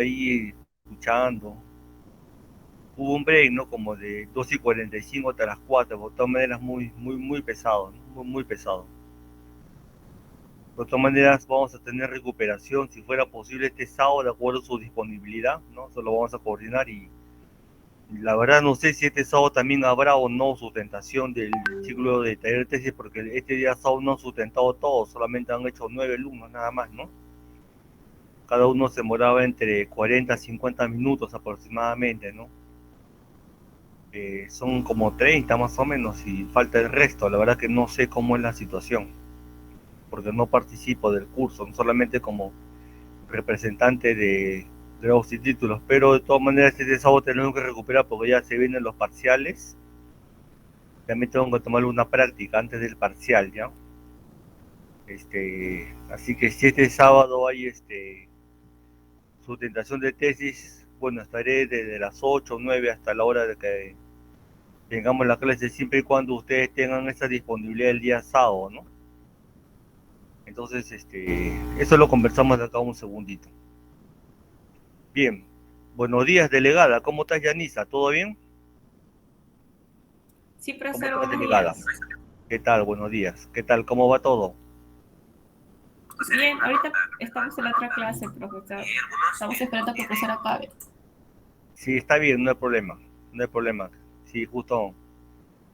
ahí escuchando. Hubo un break, ¿no? Como de 2:45 hasta las 4, de todas maneras muy pesado, ¿no? Muy pesado. De todas maneras vamos a tener recuperación, si fuera posible este sábado, de acuerdo a su disponibilidad, ¿no? Eso lo vamos a coordinar y la verdad no sé si este sábado también habrá o no sustentación del ciclo de taller de tesis, porque este día sábado no han sustentado todo, solamente han hecho 9 alumnos nada más, ¿no? Cada uno se demoraba entre 40 a 50 minutos aproximadamente, ¿no? Son como 30 más o menos y falta el resto. La verdad que no sé cómo es la situación, porque no participo del curso, no solamente como representante de los títulos, pero de todas maneras este sábado tenemos que recuperar porque ya se vienen los parciales. También tengo que tomar una práctica antes del parcial, ¿ya? Así que si este sábado hay sustentación de tesis, bueno, estaré desde las 8 o 9 hasta la hora de que tengamos la clase, siempre y cuando ustedes tengan esa disponibilidad el día sábado, ¿no? Entonces, eso lo conversamos de acá un segundito. Bien, buenos días, delegada. ¿Cómo estás, Yanisa? ¿Todo bien? Sí, ¿Cómo profesor, estás, buenos delegada? días. ¿Qué tal? Buenos días. ¿Qué tal? ¿Cómo va todo? Bien, ahorita estamos en la otra clase, profesor. Estamos esperando que el profesor acabe. Sí, está bien, no hay problema. No hay problema. Sí, justo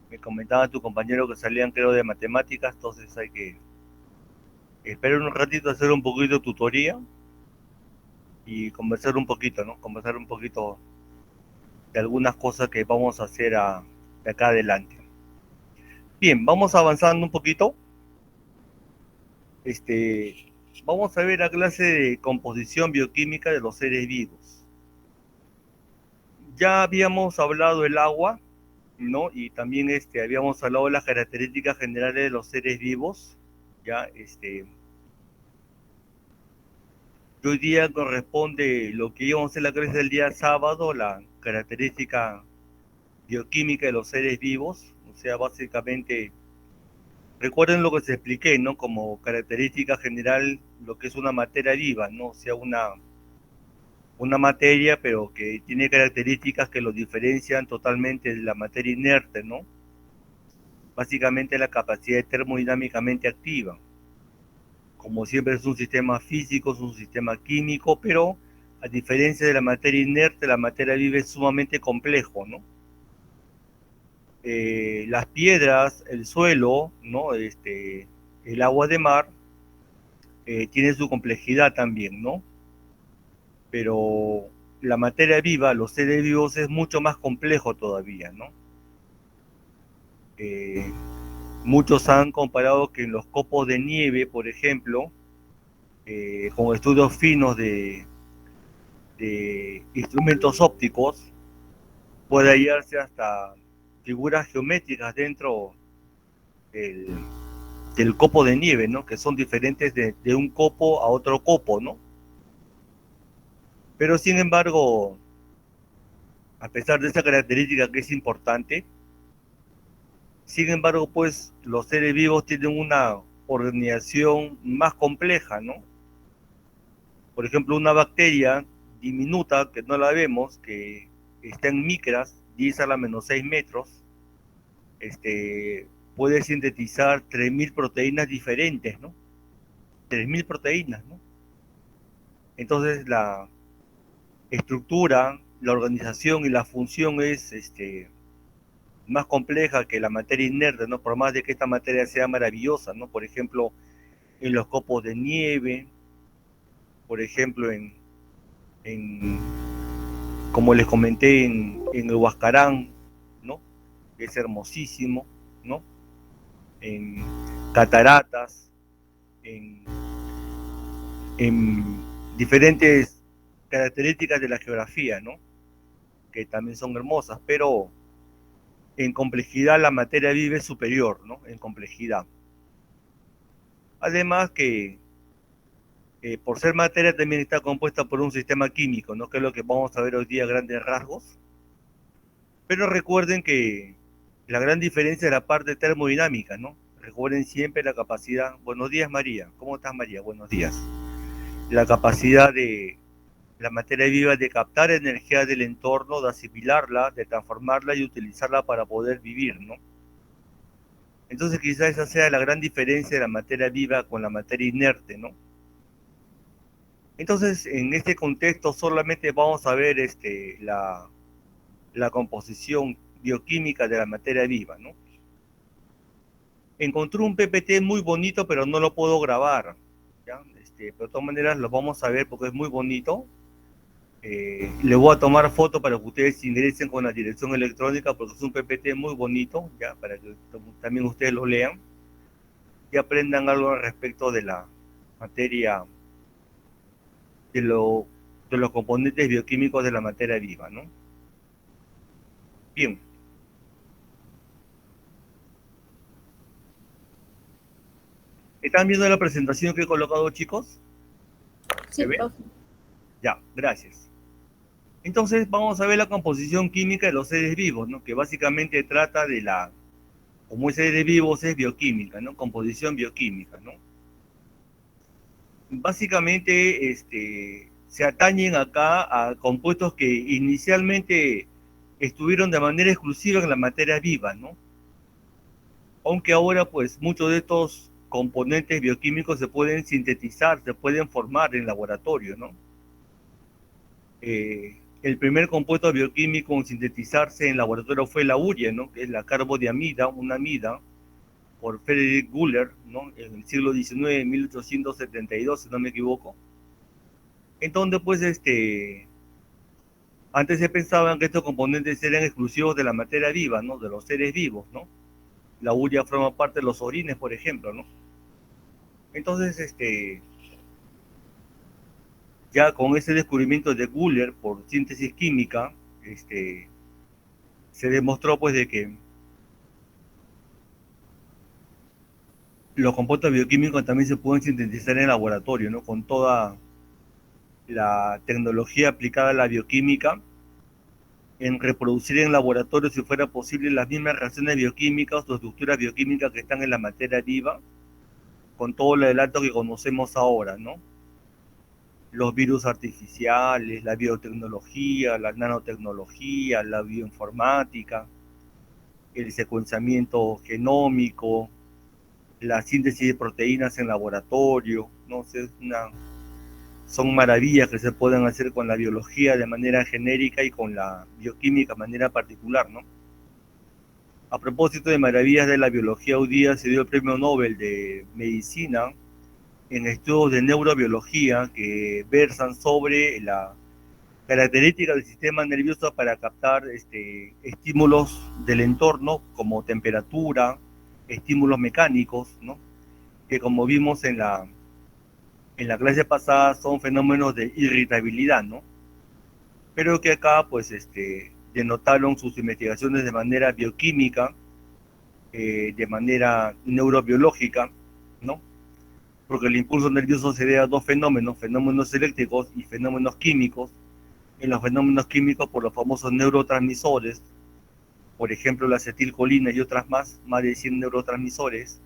me comentaba tu compañero que salían, creo, de matemáticas, entonces hay que esperar un ratito, hacer un poquito de tutoría y conversar un poquito, ¿no? Conversar un poquito de algunas cosas que vamos a hacer de acá adelante. Bien, vamos avanzando un poquito. Este, Vamos a ver la clase de composición bioquímica de los seres vivos. Ya habíamos hablado del agua, ¿no? Y también habíamos hablado de las características generales de los seres vivos. Ya, hoy día corresponde lo que íbamos a hacer la clase del día sábado, la característica bioquímica de los seres vivos. O sea, básicamente, recuerden lo que se expliqué, ¿no? Como característica general, lo que es una materia viva, ¿no? O sea, una materia, pero que tiene características que lo diferencian totalmente de la materia inerte, ¿no? Básicamente la capacidad termodinámicamente activa. Como siempre es un sistema físico, es un sistema químico, pero a diferencia de la materia inerte, la materia viva es sumamente complejo, ¿no? Las piedras, el suelo, ¿no? El agua de mar, tiene su complejidad también, ¿no? Pero la materia viva, los seres vivos, es mucho más complejo todavía, ¿no? Eh, Muchos han comparado que en los copos de nieve, por ejemplo, con estudios finos de instrumentos ópticos, puede hallarse hasta figuras geométricas dentro del, del copo de nieve, ¿no? Que son diferentes de un copo a otro copo, ¿no? Pero sin embargo, a pesar de esa característica que es importante, sin embargo, pues los seres vivos tienen una organización más compleja, ¿no? Por ejemplo, una bacteria diminuta que no la vemos, que está en micras, 10 a la menos 6 metros, puede sintetizar 3.000 proteínas diferentes, ¿no? 3.000 proteínas, ¿no? Entonces la estructura, la organización y la función es más compleja que la materia inerte, ¿no? Por más de que esta materia sea maravillosa, ¿no? Por ejemplo, en los copos de nieve, por ejemplo, en como les comenté, en el Huascarán, ¿no? Que es hermosísimo, ¿no? En cataratas, en, en diferentes características de la geografía, ¿no? Que también son hermosas, pero en complejidad la materia vive superior, ¿no? En complejidad. Además que por ser materia también está compuesta por un sistema químico, ¿no? Que es lo que vamos a ver hoy día a grandes rasgos. Pero recuerden que la gran diferencia es la parte termodinámica, ¿no? Recuerden siempre la capacidad. Buenos días, María. ¿Cómo estás, María? Buenos días. La capacidad la materia viva de captar energía del entorno, de asimilarla, de transformarla y utilizarla para poder vivir, ¿no? Entonces quizás esa sea la gran diferencia de la materia viva con la materia inerte, ¿no? Entonces, en este contexto solamente vamos a ver la composición bioquímica de la materia viva, ¿no? Encontré un PPT muy bonito, pero no lo puedo grabar, ¿ya? Pero de todas maneras lo vamos a ver porque es muy bonito. Le voy a tomar foto para que ustedes ingresen con la dirección electrónica porque es un PPT muy bonito, ¿ya? Para que también ustedes lo lean y aprendan algo al respecto de la materia, de, lo, de los componentes bioquímicos de la materia viva, ¿no? Bien. ¿Están viendo la presentación que he colocado, chicos? Sí, ¿Se ve? profe. Ya, gracias. Entonces vamos a ver la composición química de los seres vivos, ¿no? Que básicamente trata de como es seres vivos es bioquímica, ¿no? Composición bioquímica, ¿no? Básicamente se atañen acá a compuestos que inicialmente estuvieron de manera exclusiva en la materia viva, ¿no? Aunque ahora pues muchos de estos componentes bioquímicos se pueden sintetizar, se pueden formar en laboratorio, ¿no? El primer compuesto bioquímico en sintetizarse en laboratorio fue la urea, ¿no? Que es la carbodiamida, una amida, por Frederick Guller, ¿no? En el siglo XIX, en 1872, si no me equivoco. Entonces, pues, antes se pensaban que estos componentes eran exclusivos de la materia viva, ¿no? De los seres vivos, ¿no? La urea forma parte de los orines, por ejemplo, ¿no? Entonces, ya con ese descubrimiento de Guller por síntesis química, se demostró, pues, de que los compuestos bioquímicos también se pueden sintetizar en laboratorio, ¿no? Con toda la tecnología aplicada a la bioquímica, en reproducir en laboratorio, si fuera posible, las mismas reacciones bioquímicas o estructuras bioquímicas que están en la materia viva, con todo el adelanto que conocemos ahora, ¿no? Los virus artificiales, la biotecnología, la nanotecnología, la bioinformática, el secuenciamiento genómico, la síntesis de proteínas en laboratorio, ¿no? Son maravillas que se pueden hacer con la biología de manera genérica y con la bioquímica de manera particular, ¿no? A propósito de maravillas de la biología, hoy día se dio el premio Nobel de Medicina en estudios de neurobiología que versan sobre la característica del sistema nervioso para captar estímulos del entorno como temperatura, estímulos mecánicos, ¿no? Que como vimos en la clase pasada son fenómenos de irritabilidad, ¿no? Pero que acá pues denotaron sus investigaciones de manera bioquímica, de manera neurobiológica, ¿no? Porque el impulso nervioso se debe a dos fenómenos, fenómenos eléctricos y fenómenos químicos. En los fenómenos químicos por los famosos neurotransmisores, por ejemplo la acetilcolina y otras más de 100 neurotransmisores,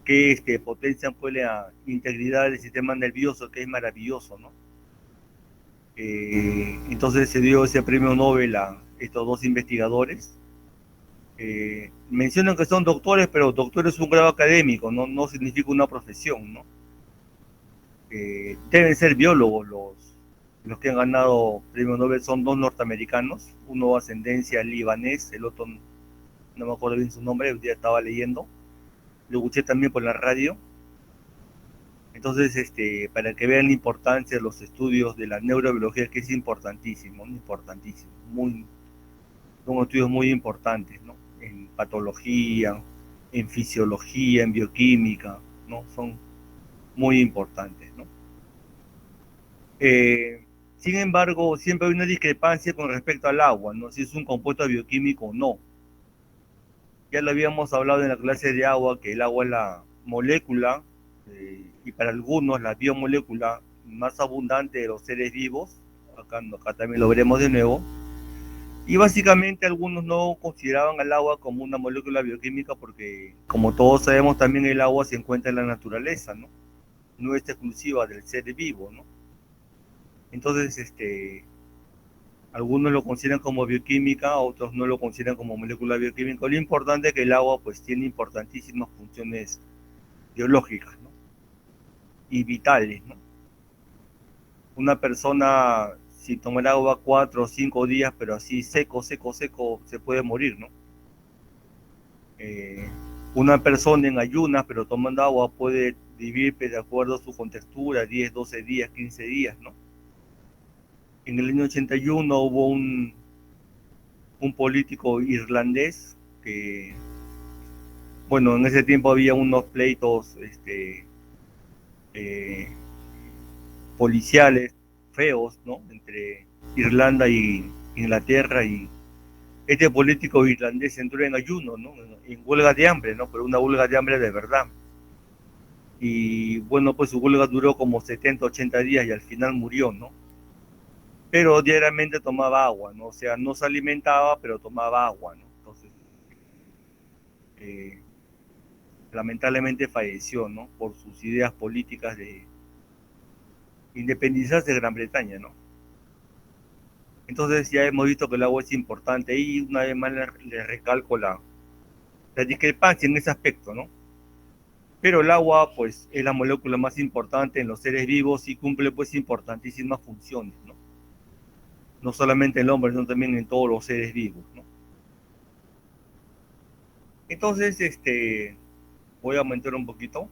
que potencian pues la integridad del sistema nervioso, que es maravilloso, ¿no? Entonces se dio ese premio Nobel a estos dos investigadores. Mencionan que son doctores, pero doctor es un grado académico, no significa una profesión, ¿no? Deben ser biólogos los que han ganado premio Nobel, son dos norteamericanos, uno de ascendencia libanés, el otro no me acuerdo bien su nombre, el día estaba leyendo, lo escuché también por la radio. Entonces, para que vean la importancia de los estudios de la neurobiología, que es importantísimo, importantísimo, son estudios muy importantes, ¿no? En patología, en fisiología, en bioquímica, ¿no? Son muy importantes, ¿no? Sin embargo, siempre hay una discrepancia con respecto al agua, ¿no? Si es un compuesto bioquímico o no. Ya lo habíamos hablado en la clase de agua, que el agua es la molécula, y para algunos la biomolécula más abundante de los seres vivos. Acá también lo veremos de nuevo. Y básicamente algunos no consideraban al agua como una molécula bioquímica porque, como todos sabemos, también el agua se encuentra en la naturaleza, ¿no? No es exclusiva del ser vivo, ¿no? Entonces, algunos lo consideran como bioquímica, otros no lo consideran como molécula bioquímica. Lo importante es que el agua pues tiene importantísimas funciones biológicas, ¿no? Y vitales, ¿no? Una persona, si toma agua 4 o 5 días, pero así seco, seco, seco, se puede morir, ¿no? Eh, una persona en ayunas, pero tomando agua, puede vivir de acuerdo a su contextura, 10, 12 días, 15 días, ¿no? En el año 81 hubo un político irlandés que, bueno, en ese tiempo había unos pleitos eh, policiales feos, ¿no? Entre Irlanda y Inglaterra, y este político irlandés entró en ayuno, ¿no? En huelga de hambre, ¿no? Pero una huelga de hambre de verdad. Y bueno, pues su huelga duró como 70, 80 días y al final murió, ¿no? Pero diariamente tomaba agua, ¿no? O sea, no se alimentaba, pero tomaba agua, ¿no? Entonces, eh, lamentablemente falleció, ¿no? Por sus ideas políticas de independizarse de Gran Bretaña, ¿no? Entonces ya hemos visto que el agua es importante y una vez más le recalco la discrepancia en ese aspecto, ¿no? Pero el agua, pues, es la molécula más importante en los seres vivos y cumple, pues, importantísimas funciones, ¿no? No solamente en el hombre, sino también en todos los seres vivos, ¿no? Entonces, voy a aumentar un poquito.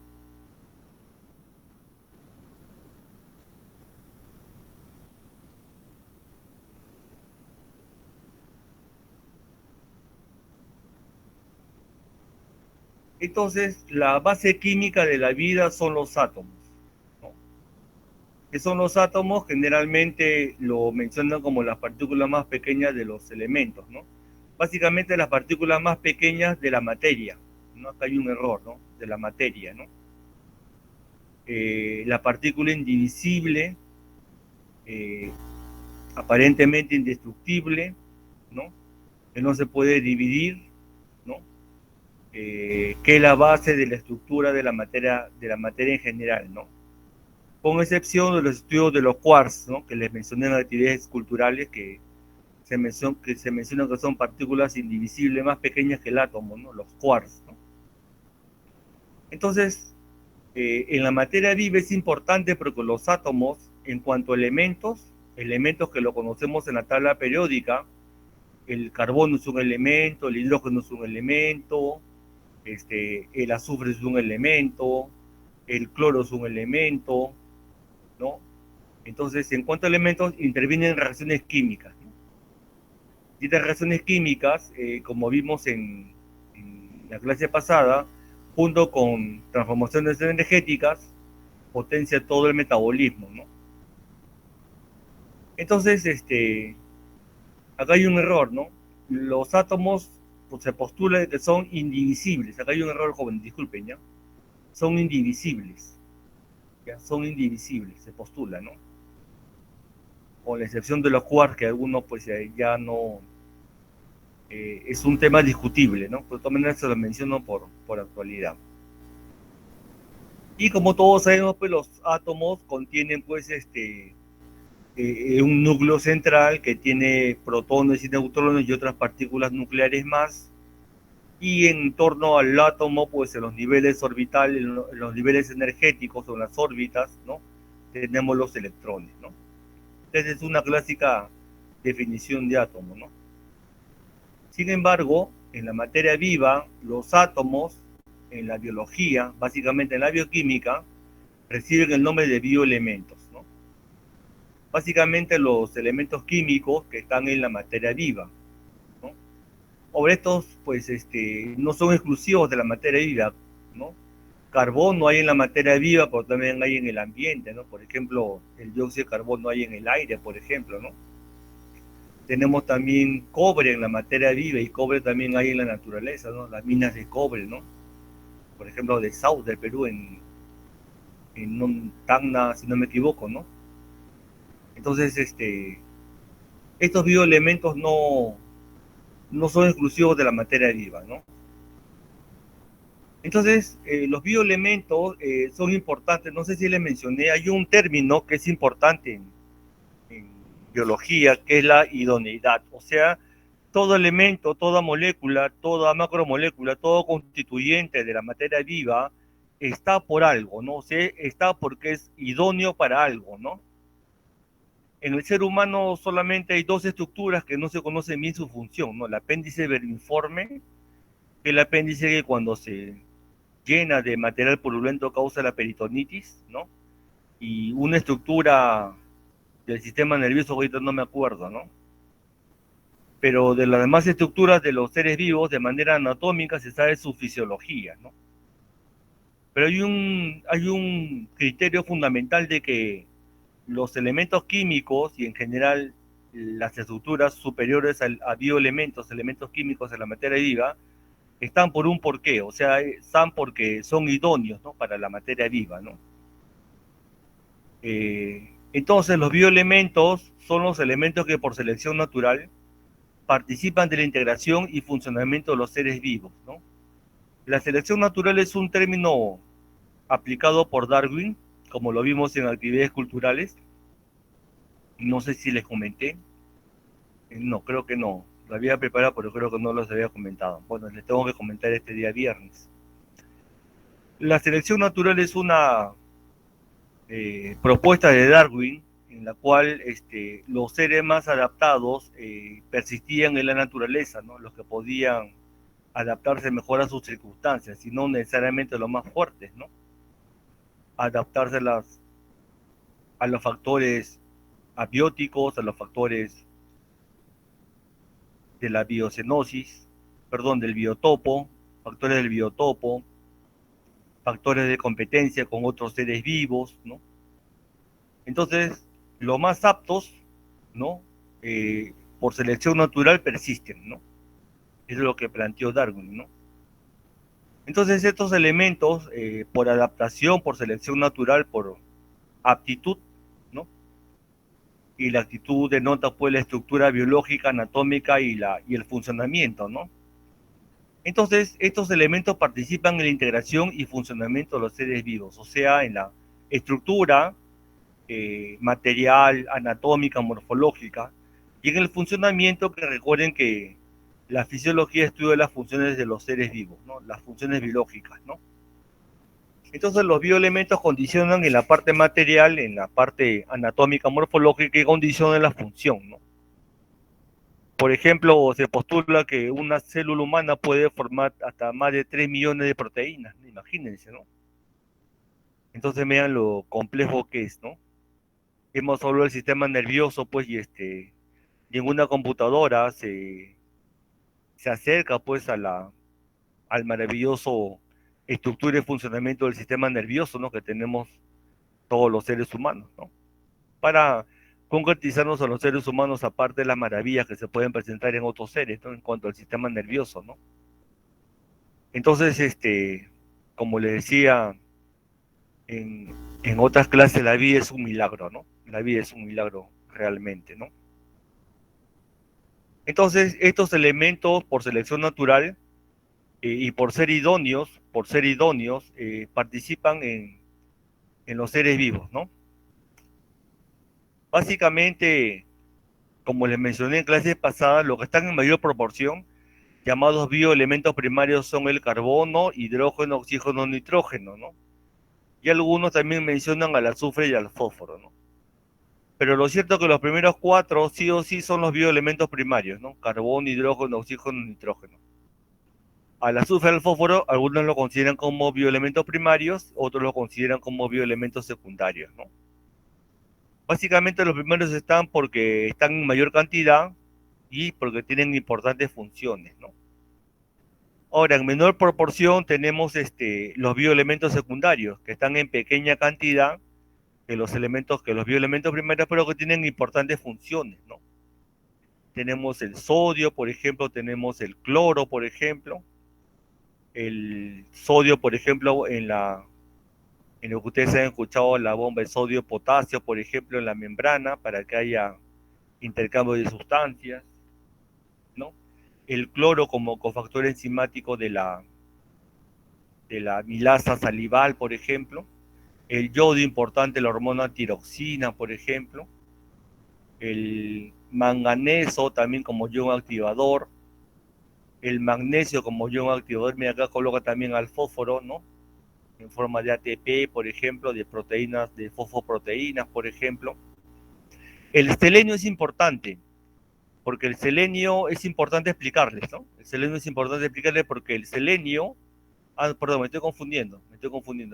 Entonces, la base química de la vida son los átomos, ¿no? ¿Qué son los átomos? Generalmente lo mencionan como las partículas más pequeñas de los elementos, ¿no? Básicamente las partículas más pequeñas de la materia, ¿no? Acá hay un error, ¿no? De la materia, ¿no? La partícula indivisible, eh, aparentemente indestructible, ¿no? Que no se puede dividir, ¿no? Que es la base de la estructura de la materia en general, ¿no? Con excepción de los estudios de los quarks, ¿no? Que les mencioné en las actividades culturales, que se menciona que son partículas indivisibles más pequeñas que el átomo, ¿no? Los quarks, ¿no? Entonces, en la materia viva es importante porque los átomos, en cuanto a elementos que lo conocemos en la tabla periódica, el carbono es un elemento, el hidrógeno es un elemento, el azufre es un elemento, el cloro es un elemento, ¿no? Entonces, en cuanto a elementos, intervienen reacciones químicas, ¿no? Y estas reacciones químicas, como vimos en la clase pasada, junto con transformaciones energéticas, potencia todo el metabolismo, ¿no? Entonces, acá hay un error, ¿no? Los átomos, pues, se postula que son indivisibles. Acá hay un error, joven, disculpen, ¿ya? Son indivisibles, ¿ya? Son indivisibles, se postula, ¿no? Con la excepción de los quarks, que algunos pues ya no, es un tema discutible, ¿no? Pero de todas maneras se lo menciono por actualidad. Y como todos sabemos, pues los átomos contienen pues un núcleo central que tiene protones y neutrones y otras partículas nucleares más, y en torno al átomo, pues en los niveles orbitales, en los niveles energéticos o en las órbitas, ¿no? Tenemos los electrones, ¿no? Esa es una clásica definición de átomo, ¿no? Sin embargo, en la materia viva, los átomos, en la biología, básicamente en la bioquímica, reciben el nombre de bioelementos, ¿no? Básicamente los elementos químicos que están en la materia viva, ¿no? Ahora estos, pues, no son exclusivos de la materia viva, ¿no? Carbono hay en la materia viva, pero también hay en el ambiente, ¿no? Por ejemplo, el dióxido de carbono hay en el aire, por ejemplo, ¿no? Tenemos también cobre en la materia viva y cobre también hay en la naturaleza, ¿no? Las minas de cobre, ¿no? Por ejemplo, de South, del Perú, en Tacna, si no me equivoco, ¿no? Entonces, estos bioelementos no son exclusivos de la materia viva, ¿no? Entonces, los bioelementos son importantes. No sé si les mencioné, hay un término que es importante biología, que es la idoneidad. O sea, todo elemento, toda molécula, toda macromolécula, todo constituyente de la materia viva está por algo, ¿no? O sea, está porque es idóneo para algo, ¿no? En el ser humano solamente hay dos estructuras que no se conocen bien su función, ¿no? El apéndice vermiforme, que es el apéndice que cuando se llena de material purulento causa la peritonitis, ¿no? Y una estructura del sistema nervioso, ahorita no me acuerdo, ¿no? Pero de las demás estructuras de los seres vivos, de manera anatómica, se sabe su fisiología, ¿no? Pero hay un criterio fundamental de que los elementos químicos y en general las estructuras superiores a bioelementos, elementos químicos en la materia viva, están por un porqué, o sea, están porque son idóneos, ¿no? Para la materia viva, ¿no? Entonces los bioelementos son los elementos que por selección natural participan de la integración y funcionamiento de los seres vivos, ¿no? La selección natural es un término aplicado por Darwin, como lo vimos en actividades culturales. No sé si les comenté. No, creo que no. Lo había preparado, pero creo que no los había comentado. Bueno, les tengo que comentar este día viernes. La selección natural es una propuesta de Darwin en la cual los seres más adaptados persistían en la naturaleza, ¿no? Los que podían adaptarse mejor a sus circunstancias, y no necesariamente los más fuertes, ¿no? Adaptarse a los factores abióticos, a los factores de la biocenosis, perdón, del biotopo, factores del biotopo, factores de competencia con otros seres vivos, ¿no? Entonces, los más aptos, ¿no? Por selección natural persisten, ¿no? Eso es lo que planteó Darwin, ¿no? Entonces, estos elementos, por adaptación, por selección natural, por aptitud, ¿no? Y la actitud denota pues la estructura biológica, anatómica y el funcionamiento, ¿no? Entonces, estos elementos participan en la integración y funcionamiento de los seres vivos, o sea, en la estructura material, anatómica, morfológica, y en el funcionamiento, que recuerden que la fisiología estudia las funciones de los seres vivos, ¿no? Las funciones biológicas, ¿no? Entonces los bioelementos condicionan en la parte material, en la parte anatómica, morfológica, y condicionan la función, ¿no? Por ejemplo, se postula que una célula humana puede formar hasta más de 3 millones de proteínas, imagínense, ¿no? Entonces vean lo complejo que es, ¿no? Hemos hablado del sistema nervioso, pues, y en una computadora se acerca, pues, al maravilloso estructura y funcionamiento del sistema nervioso, ¿no? Que tenemos todos los seres humanos, ¿no? Para concretizarnos a los seres humanos, aparte de las maravillas que se pueden presentar en otros seres, ¿no? En cuanto al sistema nervioso, ¿no? Entonces, como le decía en, en otras clases, la vida es un milagro, ¿no? La vida es un milagro realmente, ¿no? Entonces, estos elementos, por selección natural y por ser idóneos, participan en los seres vivos, ¿no? Básicamente, como les mencioné en clases pasadas, lo que están en mayor proporción, llamados bioelementos primarios, son el carbono, hidrógeno, oxígeno, nitrógeno, ¿no? Y algunos también mencionan al azufre y al fósforo, ¿no? Pero lo cierto es que los primeros cuatro sí o sí son los bioelementos primarios, ¿no? Carbono, hidrógeno, oxígeno, nitrógeno. Al azufre y al fósforo, algunos lo consideran como bioelementos primarios, otros lo consideran como bioelementos secundarios, ¿no? Básicamente los primeros están porque están en mayor cantidad y porque tienen importantes funciones, ¿no? Ahora, en menor proporción tenemos los bioelementos secundarios, que están en pequeña cantidad que los bioelementos primarios, pero que tienen importantes funciones, ¿no? Tenemos el sodio, por ejemplo, tenemos el cloro, por ejemplo. El sodio, por ejemplo, en lo que ustedes han escuchado, la bomba de sodio-potasio, por ejemplo, en la membrana, para que haya intercambio de sustancias, ¿no? El cloro como cofactor enzimático de la milasa salival, por ejemplo. El yodo importante, la hormona tiroxina, por ejemplo. el manganeso también como ion activador, el magnesio como ion activador. Mira, acá coloca también al fósforo, ¿no? En forma de ATP, por ejemplo, de proteínas, de fosfoproteínas, por ejemplo. El selenio es importante, porque el selenio es importante explicarles, ¿no? El selenio es importante explicarles porque el selenio, perdón, me estoy confundiendo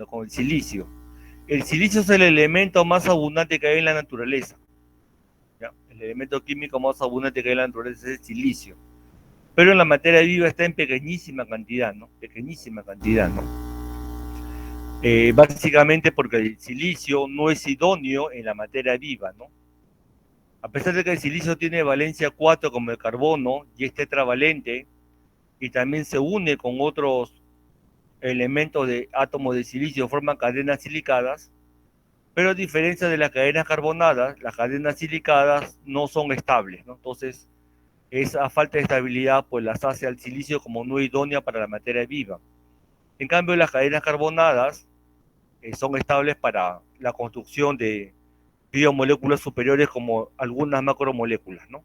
con el silicio. El silicio es el elemento más abundante que hay en la naturaleza, ¿ya? El elemento químico más abundante que hay en la naturaleza es el silicio. Pero en la materia viva está en pequeñísima cantidad, ¿no? Pequeñísima cantidad, ¿no? Básicamente porque el silicio no es idóneo en la materia viva, ¿no? A pesar de que el silicio tiene valencia 4 como el carbono y es tetravalente, y también se une con otros elementos de átomos de silicio, forman cadenas silicadas, pero a diferencia de las cadenas carbonadas, las cadenas silicadas no son estables, ¿no? Entonces, esa falta de estabilidad pues las hace al silicio como no idónea para la materia viva. En cambio, las cadenas carbonadas son estables para la construcción de biomoléculas superiores como algunas macromoléculas, ¿no?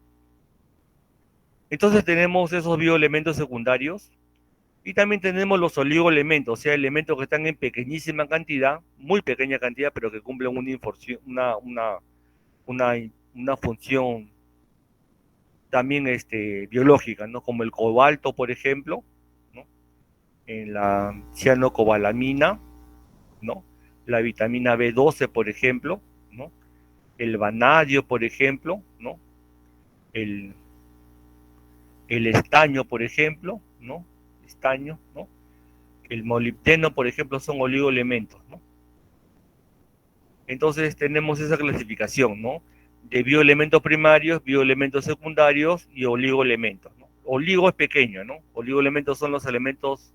Entonces tenemos esos bioelementos secundarios y también tenemos los oligoelementos, o sea, elementos que están en pequeñísima cantidad, muy pequeña cantidad, pero que cumplen una, una función también biológica, ¿no? Como el cobalto, por ejemplo, ¿no? En la cianocobalamina, ¿no? La vitamina B12, por ejemplo, ¿no? El vanadio, por ejemplo, ¿no? El, el estaño, por ejemplo, ¿no? Estaño, ¿no? El molibdeno, por ejemplo, son oligoelementos, ¿no? Entonces tenemos esa clasificación, ¿no? De bioelementos primarios, bioelementos secundarios y oligoelementos, ¿no? Oligo es pequeño, ¿no? Oligoelementos son los elementos,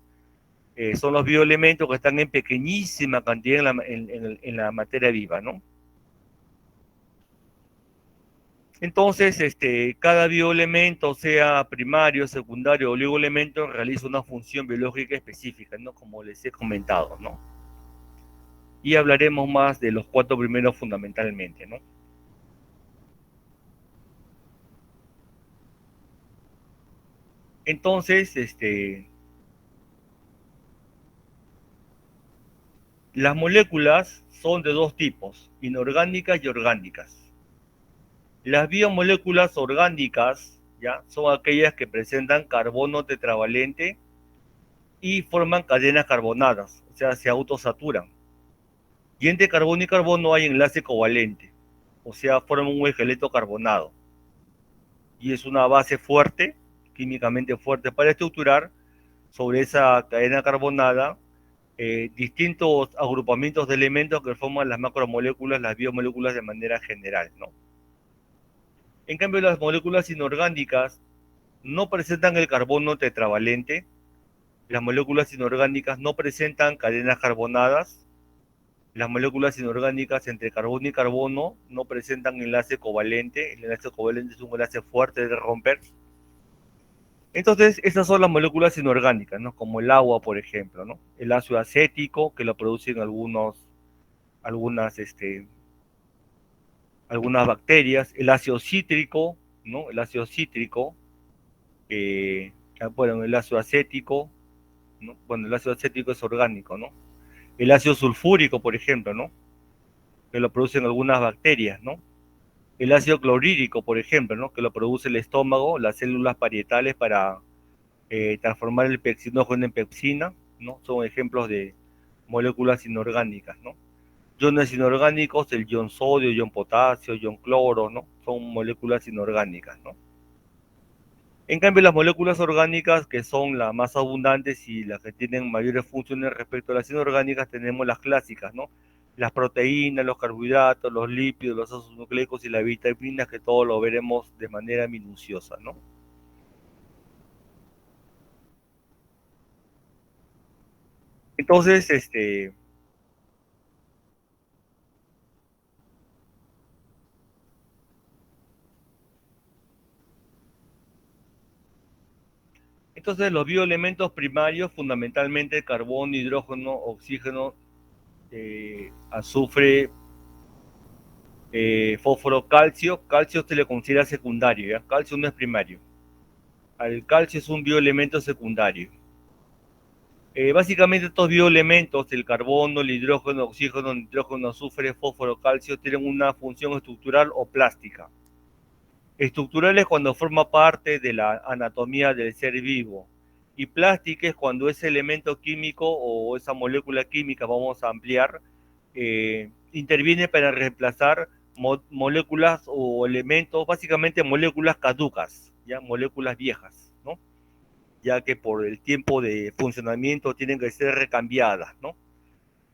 son los bioelementos que están en pequeñísima cantidad en la materia viva, ¿no? Entonces, cada bioelemento, sea primario, secundario o oligoelemento, realiza una función biológica específica, ¿no? Como les he comentado, ¿no? Y hablaremos más de los cuatro primeros fundamentalmente, ¿no? Entonces, las moléculas son de dos tipos, inorgánicas y orgánicas. Las biomoléculas orgánicas, ¿ya? Son aquellas que presentan carbono tetravalente y forman cadenas carbonadas, o sea, se autosaturan. Y entre carbono y carbono hay enlace covalente, o sea, forman un esqueleto carbonado. Y es una base fuerte, químicamente fuerte para estructurar sobre esa cadena carbonada distintos agrupamientos de elementos que forman las macromoléculas, las biomoléculas de manera general, ¿no? En cambio, las moléculas inorgánicas no presentan el carbono tetravalente, las moléculas inorgánicas no presentan cadenas carbonadas, las moléculas inorgánicas entre carbono y carbono no presentan enlace covalente, el enlace covalente es un enlace fuerte de romper. Entonces, esas son las moléculas inorgánicas, ¿no? Como el agua, por ejemplo, ¿no? El ácido acético, que lo producen algunas, algunas bacterias, el ácido cítrico, ¿no? El ácido cítrico, bueno, el ácido acético, ¿no? Bueno, el ácido acético es orgánico, ¿no? El ácido sulfúrico, por ejemplo, ¿no? Que lo producen algunas bacterias, ¿no? El ácido clorhídrico, por ejemplo, ¿no? Que lo produce el estómago, las células parietales para transformar el pepsinógeno en pepsina, ¿no? Son ejemplos de moléculas inorgánicas, ¿no? Iones inorgánicos, el ion sodio, ion potasio, ion cloro, ¿no? Son moléculas inorgánicas, ¿no? En cambio, las moléculas orgánicas, que son las más abundantes y las que tienen mayores funciones respecto a las inorgánicas, tenemos las clásicas, ¿no? Las proteínas, los carbohidratos, los lípidos, los ácidos nucleicos y las vitaminas, que todo lo veremos de manera minuciosa, ¿no? Entonces, los bioelementos primarios, fundamentalmente carbono, hidrógeno, oxígeno, azufre, Fósforo, calcio. Calcio se le considera secundario, ¿ya? Calcio no es primario. El calcio es un bioelemento secundario. Básicamente estos bioelementos, el carbono, el hidrógeno, oxígeno, nitrógeno, azufre, fósforo, calcio, tienen una función estructural o plástica. Estructural es cuando forma parte de la anatomía del ser vivo. Y plástica es cuando ese elemento químico o esa molécula química, vamos a ampliar, interviene para reemplazar moléculas o elementos, básicamente moléculas caducas, ya moléculas viejas, ¿no? Ya que por el tiempo de funcionamiento tienen que ser recambiadas, ¿no?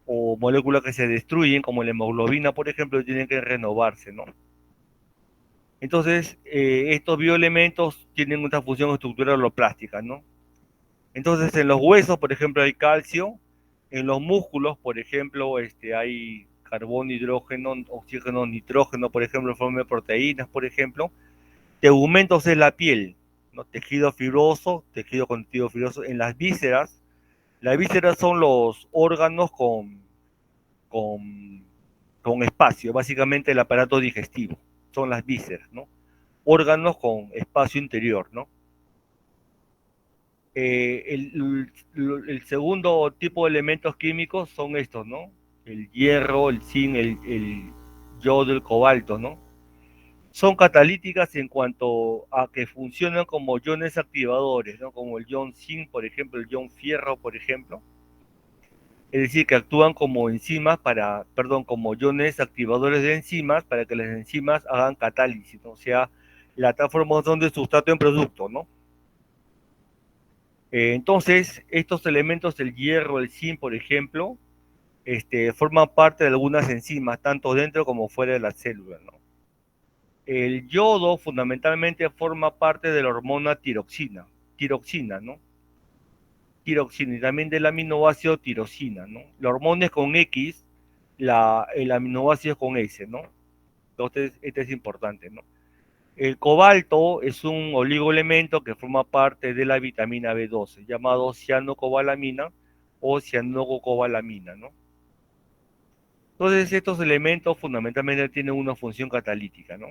O moléculas que se destruyen, como la hemoglobina, por ejemplo, tienen que renovarse, ¿no? Entonces, estos bioelementos tienen una función estructural o plástica, ¿no? Entonces, en los huesos, por ejemplo, hay calcio, en los músculos, por ejemplo, hay carbono, hidrógeno, oxígeno, nitrógeno, por ejemplo, en forma de proteínas, por ejemplo. Tegumentos es la piel, ¿no? Tejido fibroso, tejido conectivo fibroso. En las vísceras son los órganos con, con espacio, básicamente el aparato digestivo, son las vísceras, ¿no? Órganos con espacio interior, ¿no? El segundo tipo de elementos químicos son estos, ¿no? El hierro, el zinc, el yodo, el cobalto, ¿no? Son catalíticas en cuanto a que funcionan como iones activadores, ¿no? Como el ion zinc, por ejemplo, el ion fierro, por ejemplo. Es decir, que actúan como enzimas como iones activadores de enzimas para que las enzimas hagan catálisis, ¿no? O sea, la transformación de sustrato en producto, ¿no? Entonces, estos elementos, el hierro, el zinc, por ejemplo, forman parte de algunas enzimas, tanto dentro como fuera de la célula, ¿no? El yodo fundamentalmente forma parte de la hormona tiroxina, ¿no? Tiroxina y también del aminoácido tirosina, ¿no? La hormona es con X, el aminoácido es con S, ¿no? Entonces, este es importante, ¿no? El cobalto es un oligoelemento que forma parte de la vitamina B12, llamado cianocobalamina o cianocobalamina, ¿no? Entonces, estos elementos fundamentalmente tienen una función catalítica, ¿no?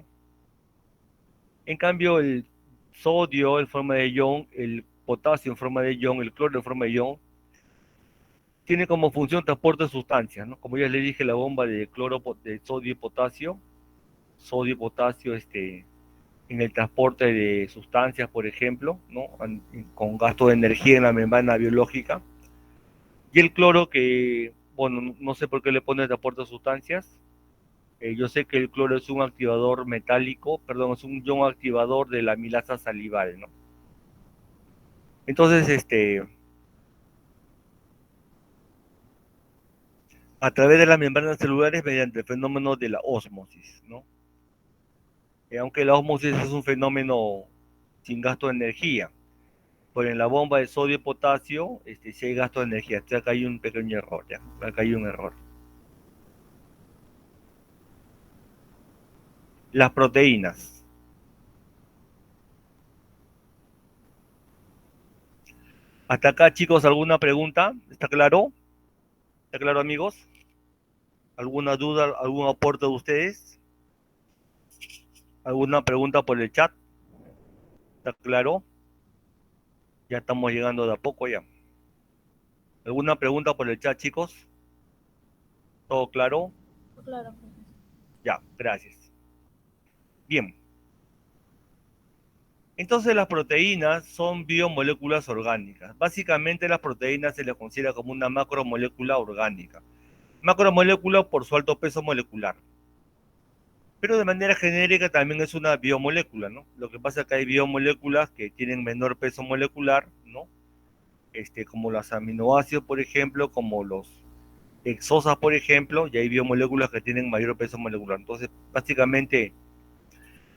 En cambio, el sodio en forma de ion, el potasio en forma de ion, el cloro en forma de ion, tiene como función transporte de sustancias, ¿no? Como ya le dije, la bomba de cloro, de sodio y potasio, en el transporte de sustancias, por ejemplo, ¿no? Con gasto de energía en la membrana biológica. Y el cloro que, bueno, no sé por qué le pone transporte de sustancias. Yo sé que el cloro es un activador metálico, perdón, es un ion activador de la amilasa salival, ¿no? Entonces, a través de las membranas celulares mediante el fenómeno de la ósmosis, ¿no? Aunque la ósmosis es un fenómeno sin gasto de energía, pero en la bomba de sodio y potasio, sí hay gasto de energía. Entonces acá hay un pequeño error, ya. Acá hay un error. Las proteínas. Hasta acá, chicos, ¿alguna pregunta? ¿Está claro? ¿Está claro, amigos? ¿Alguna duda, algún aporte de ustedes? ¿Alguna pregunta por el chat? ¿Está claro? Ya estamos llegando de a poco ya. ¿Alguna pregunta por el chat, chicos? ¿Todo claro? Claro. Ya, gracias. Bien. Entonces las proteínas son biomoléculas orgánicas. Básicamente las proteínas se les considera como una macromolécula orgánica. Macromolécula por su alto peso molecular. Pero de manera genérica también es una biomolécula, ¿no? Lo que pasa es que hay biomoléculas que tienen menor peso molecular, ¿no? Como los aminoácidos, por ejemplo, como los hexosas, por ejemplo, y hay biomoléculas que tienen mayor peso molecular. Entonces, básicamente,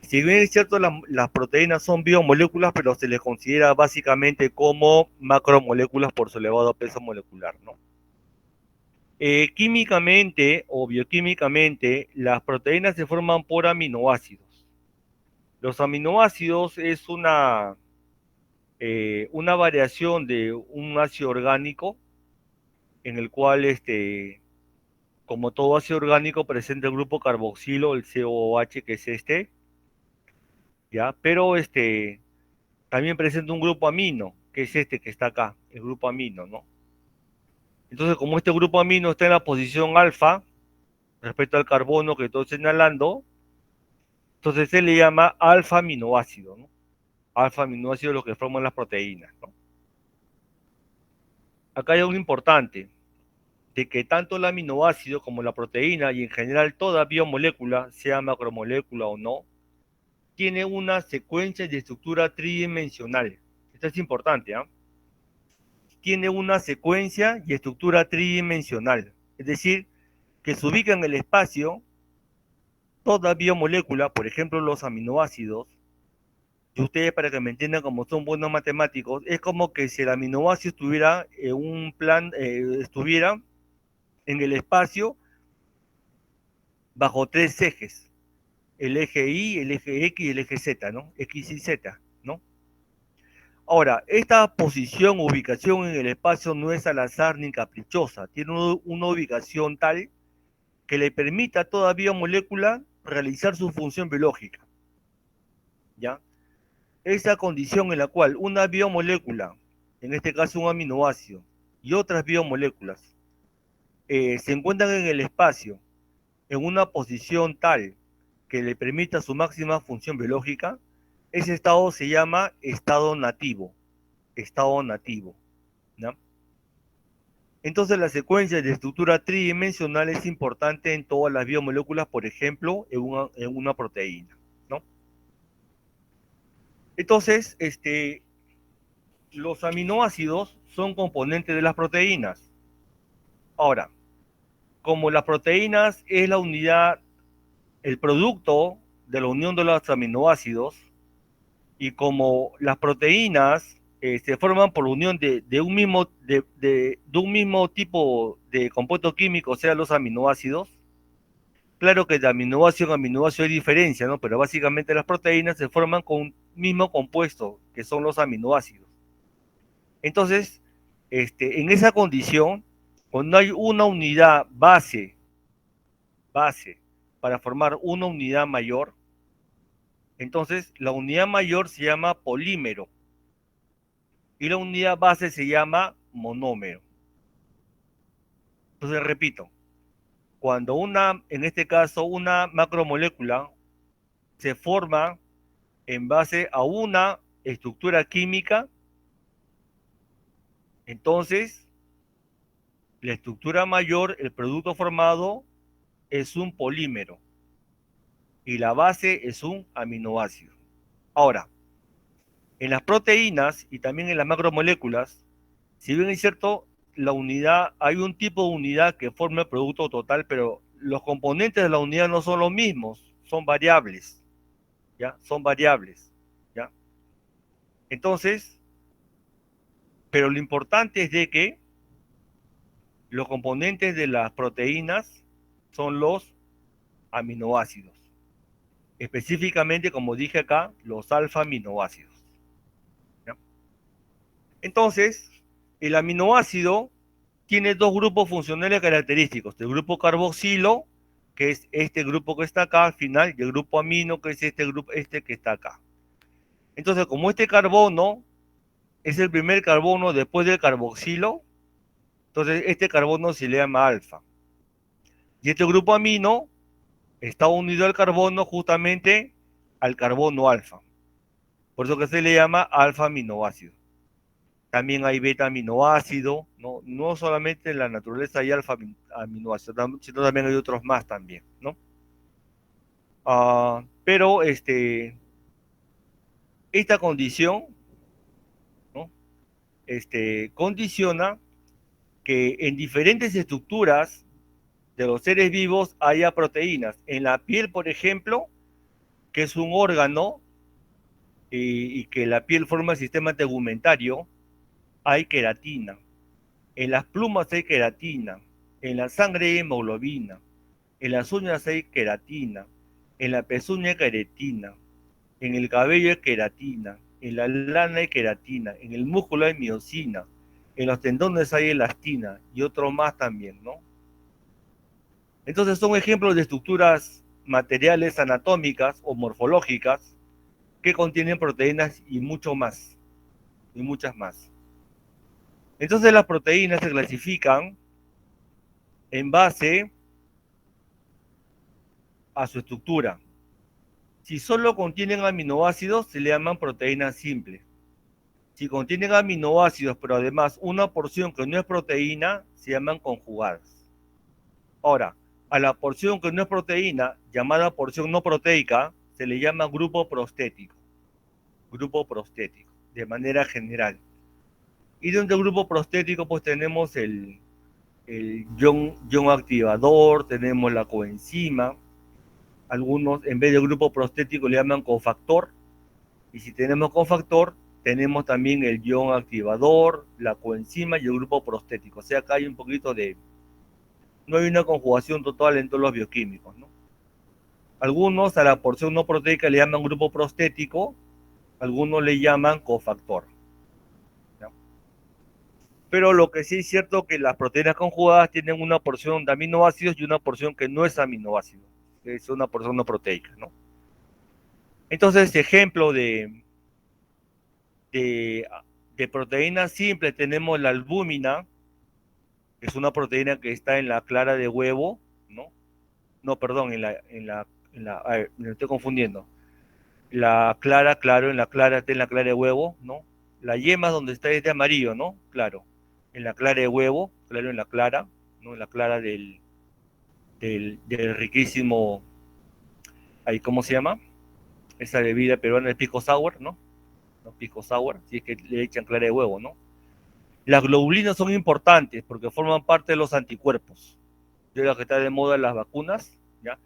si bien es cierto, las proteínas son biomoléculas, pero se les considera básicamente como macromoléculas por su elevado peso molecular, ¿no? Químicamente o bioquímicamente, las proteínas se forman por aminoácidos. Los aminoácidos es una variación de un ácido orgánico en el cual como todo ácido orgánico, presenta el grupo carboxilo, el COOH, que es este, ¿ya? Pero también presenta un grupo amino, que es este que está acá, el grupo amino, ¿no? Entonces, como este grupo amino está en la posición alfa, respecto al carbono que estoy señalando, entonces se le llama alfa aminoácido, ¿no? Alfa aminoácido es lo que forman las proteínas, ¿no? Acá hay algo importante, de que tanto el aminoácido como la proteína y en general toda biomolécula, sea macromolécula o no, tiene una secuencia de estructura tridimensional. Esto es importante, ¿ah? Tiene una secuencia y estructura tridimensional. Es decir, que se ubica en el espacio toda biomolécula, por ejemplo los aminoácidos, y ustedes para que me entiendan como son buenos matemáticos, es como que si el aminoácido estuviera en un plan, estuviera en el espacio bajo tres ejes, el eje Y, el eje X y el eje Z, ¿no? X y Z, ¿no? Ahora, esta posición, ubicación en el espacio no es al azar ni caprichosa, tiene una ubicación tal que le permita a toda biomolécula realizar su función biológica, ¿ya? Esa condición en la cual una biomolécula, en este caso un aminoácido, y otras biomoléculas se encuentran en el espacio en una posición tal que le permita su máxima función biológica, ese estado se llama estado nativo, estado nativo, ¿no? Entonces la secuencia de estructura tridimensional es importante en todas las biomoléculas, por ejemplo, en una proteína, ¿no? Entonces, los aminoácidos son componentes de las proteínas. Ahora, como las proteínas es la unidad, el producto de la unión de los aminoácidos, y como las proteínas se forman por unión de un mismo tipo de compuesto químico, o sea, los aminoácidos, claro que de aminoácido a aminoácido hay diferencia, ¿no? Pero básicamente las proteínas se forman con un mismo compuesto, que son los aminoácidos. Entonces, en esa condición, cuando hay una unidad base, para formar una unidad mayor, entonces la unidad mayor se llama polímero y la unidad base se llama monómero. Entonces, repito, cuando en este caso, una macromolécula se forma en base a una estructura química, entonces la estructura mayor, el producto formado, es un polímero y la base es un aminoácido. Ahora, en las proteínas y también en las macromoléculas, si bien es cierto, la unidad, hay un tipo de unidad que forma el producto total, pero los componentes de la unidad no son los mismos, son variables, ¿ya? Son variables, ¿ya? Entonces, pero lo importante es de que los componentes de las proteínas son los aminoácidos. Específicamente, como dije acá, los alfa-aminoácidos, ¿ya? Entonces, el aminoácido tiene dos grupos funcionales característicos. El grupo carboxilo, que es este grupo que está acá al final, y el grupo amino, que es este grupo, este que está acá. Entonces, como este carbono es el primer carbono después del carboxilo, entonces este carbono se le llama alfa. Y este grupo amino está unido al carbono justamente al carbono alfa. Por eso que se le llama alfa aminoácido. También hay beta aminoácido, ¿no? No solamente en la naturaleza hay alfa aminoácido, sino también hay otros más también, ¿no? Pero esta condición, ¿no? Condiciona que en diferentes estructuras de los seres vivos haya proteínas. En la piel, por ejemplo, que es un órgano y que la piel forma el sistema tegumentario, hay queratina. En las plumas hay queratina. En la sangre hay hemoglobina. En las uñas hay queratina. En la pezuña hay queratina. En el cabello hay queratina. En la lana hay queratina. En el músculo hay miocina. En los tendones hay elastina y otro más también, ¿no? Entonces son ejemplos de estructuras materiales anatómicas o morfológicas que contienen proteínas y mucho más, y muchas más. Entonces las proteínas se clasifican en base a su estructura. Si solo contienen aminoácidos, se le llaman proteínas simples. Si contienen aminoácidos, pero además una porción que no es proteína, se llaman conjugadas. Ahora, a la porción que no es proteína, llamada porción no proteica, se le llama grupo prostético. Grupo prostético, de manera general. Y dentro del grupo prostético, pues tenemos el ion activador, tenemos la coenzima. Algunos, en vez de grupo prostético, le llaman cofactor. Y si tenemos cofactor, tenemos también el ion activador, la coenzima y el grupo prostético. O sea, acá hay un poquito de... No hay una conjugación total en todos los bioquímicos, ¿no? Algunos a la porción no proteica le llaman grupo prostético, algunos le llaman cofactor. ¿Ya? Pero lo que sí es cierto es que las proteínas conjugadas tienen una porción de aminoácidos y una porción que no es aminoácido, que es una porción no proteica, ¿no? Entonces, ejemplo de, de proteína simple tenemos la albúmina, que es una proteína que está en la clara de huevo, ¿no? No, perdón, a ver, me estoy confundiendo. La clara, claro, está en la clara de huevo, ¿no? La yema donde está este amarillo, ¿no? Claro. En la clara de huevo, claro, en la clara, ¿no? En la clara del riquísimo, ahí, ¿cómo se llama? Esa bebida peruana, el pisco sour, ¿no? No, pisco sour, si es que le echan clara de huevo, ¿no? Las globulinas son importantes porque forman parte de los anticuerpos. De lo que está de moda las vacunas, ¿ya?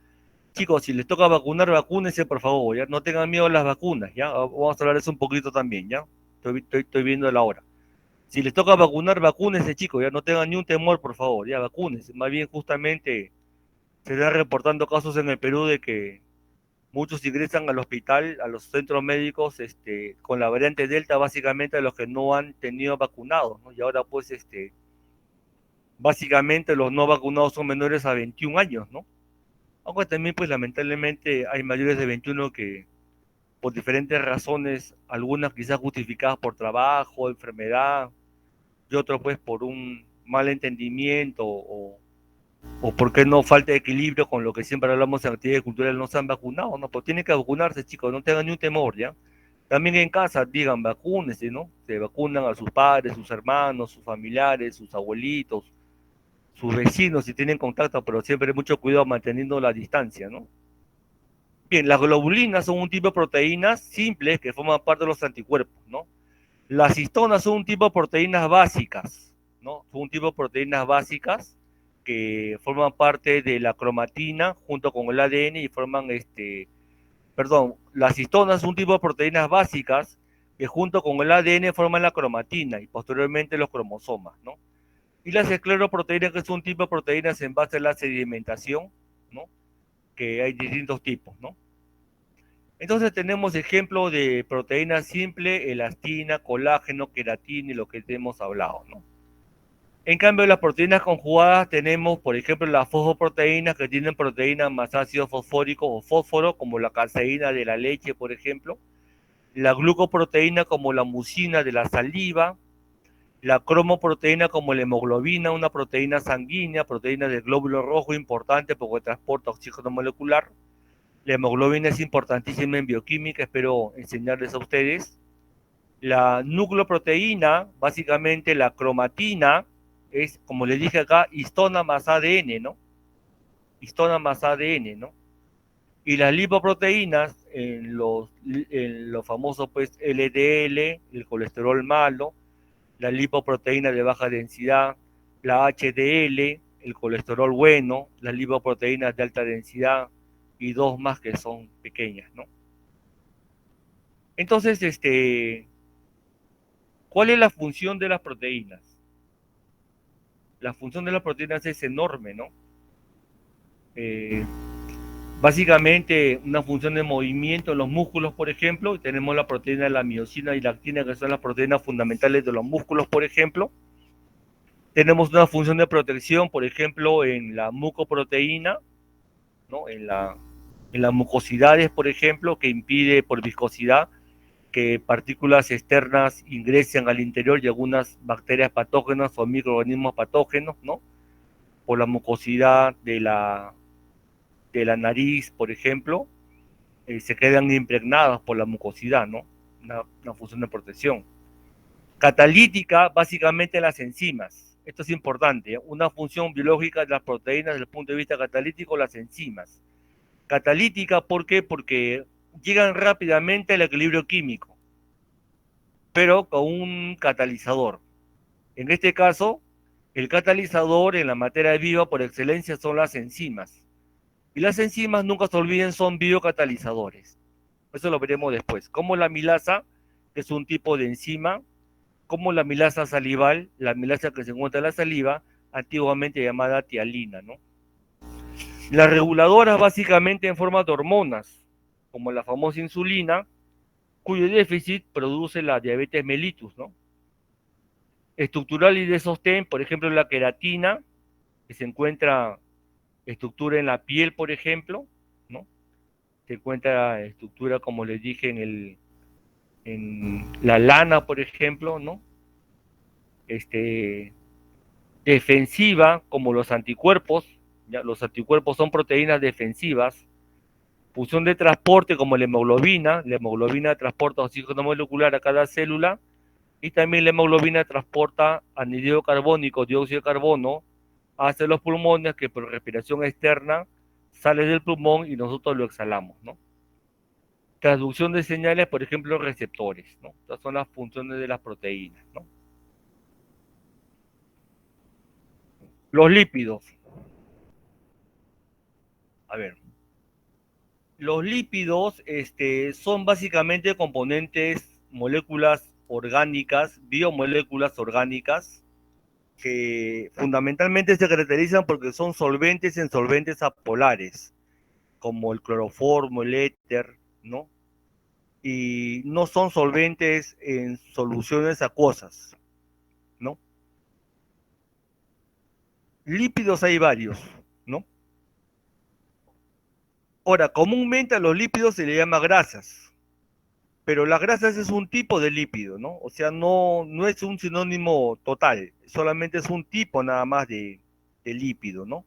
Chicos, si les toca vacunar, vacúnense, por favor, ¿ya? No tengan miedo a las vacunas, ¿ya? Vamos a hablar de eso un poquito también, ¿ya? Estoy viendo la hora. Si les toca vacunar, vacúnense, chicos, ya no tengan ni un temor, por favor, ya vacúnense. Más bien, justamente, se están reportando casos en el Perú de que muchos ingresan al hospital, a los centros médicos, con la variante Delta, básicamente, a los que no han tenido vacunados, ¿no? Y ahora, pues, básicamente, los no vacunados son menores a 21 años, ¿no? Aunque también, pues, lamentablemente, hay mayores de 21 que, por diferentes razones, algunas quizás justificadas por trabajo, enfermedad, y otros, pues, por un mal entendimiento o porque no falta de equilibrio con lo que siempre hablamos en actividades culturales, no se han vacunado, ¿no? Pues tienen que vacunarse, chicos, no tengan ni un temor, ¿ya? También en casa digan, vacúnense, ¿no? Se vacunan a sus padres, sus hermanos, sus familiares, sus abuelitos, sus vecinos si tienen contacto, pero siempre mucho cuidado manteniendo la distancia, ¿no? Bien, las globulinas son un tipo de proteínas simples que forman parte de los anticuerpos, ¿no? Las histonas son un tipo de proteínas básicas, ¿no? Son un tipo de proteínas básicas que forman parte de la cromatina junto con el ADN y forman perdón, las histonas son un tipo de proteínas básicas que junto con el ADN forman la cromatina y posteriormente los cromosomas, ¿no? Y las escleroproteínas, que son un tipo de proteínas en base a la sedimentación, ¿no? Que hay distintos tipos, ¿no? Entonces tenemos ejemplos de proteínas simples, elastina, colágeno, queratina y lo que hemos hablado, ¿no? En cambio, las proteínas conjugadas tenemos, por ejemplo, las fosfoproteínas que tienen proteínas más ácido fosfórico o fósforo, como la caseína de la leche, por ejemplo, la glucoproteína como la mucina de la saliva, la cromoproteína como la hemoglobina, una proteína sanguínea, proteína del glóbulo rojo importante porque transporta oxígeno molecular. La hemoglobina es importantísima en bioquímica, espero enseñarles a ustedes. La nucleoproteína, básicamente la cromatina, es, como les dije acá, histona más ADN, ¿no? Histona más ADN, ¿no? Y las lipoproteínas, en los famosos, pues, LDL, el colesterol malo, la lipoproteína de baja densidad, la HDL, el colesterol bueno, las lipoproteínas de alta densidad y dos más que son pequeñas, ¿no? Entonces, ¿cuál es la función de las proteínas? La función de las proteínas es enorme, ¿no? Eh, Básicamente, una función de movimiento en los músculos, por ejemplo, tenemos la proteína de la miosina y la actina, que son las proteínas fundamentales de los músculos, por ejemplo. Tenemos una función de protección, por ejemplo, en la mucoproteína, ¿no? En las mucosidades, por ejemplo, que impide por viscosidad que partículas externas ingresen al interior y algunas bacterias patógenas o microorganismos patógenos, ¿no? Por la mucosidad de la nariz, por ejemplo, se quedan impregnadas por la mucosidad, ¿no? Una función de protección. Catalítica, básicamente las enzimas. Esto es importante, ¿eh? Una función biológica de las proteínas desde el punto de vista catalítico, las enzimas. Catalítica, ¿por qué? Porque llegan rápidamente al equilibrio químico, pero con un catalizador. En este caso, el catalizador en la materia viva por excelencia son las enzimas. Y las enzimas, nunca se olviden, son biocatalizadores. Eso lo veremos después. Como la milasa, que es un tipo de enzima, como la milasa salival, la milasa que se encuentra en la saliva, antiguamente llamada tialina, ¿no? Las reguladoras básicamente en forma de hormonas, como la famosa insulina, cuyo déficit produce la diabetes mellitus, ¿no? Estructural y de sostén, por ejemplo, la queratina, que se encuentra estructura en la piel, por ejemplo, ¿no? Se encuentra estructura, como les dije, en la lana, por ejemplo, ¿no? Defensiva, como los anticuerpos, ¿ya? Los anticuerpos son proteínas defensivas. Función de transporte, como la hemoglobina transporta oxígeno molecular a cada célula, y también la hemoglobina transporta anhídrido carbónico, dióxido de carbono, hacia los pulmones, que por respiración externa sale del pulmón y nosotros lo exhalamos, ¿no? Transducción de señales, por ejemplo, receptores, ¿no? Estas son las funciones de las proteínas, ¿no? Los lípidos. A ver, los lípidos son básicamente componentes, moléculas orgánicas, biomoléculas orgánicas, que fundamentalmente se caracterizan porque son solventes en solventes apolares, como el cloroformo, el éter, ¿no? Y no son solventes en soluciones acuosas, ¿no? Lípidos hay varios, ¿no? Ahora, comúnmente a los lípidos se le llama grasas, pero las grasas es un tipo de lípido, ¿no? O sea, no es un sinónimo total, solamente es un tipo nada más de lípido, ¿no?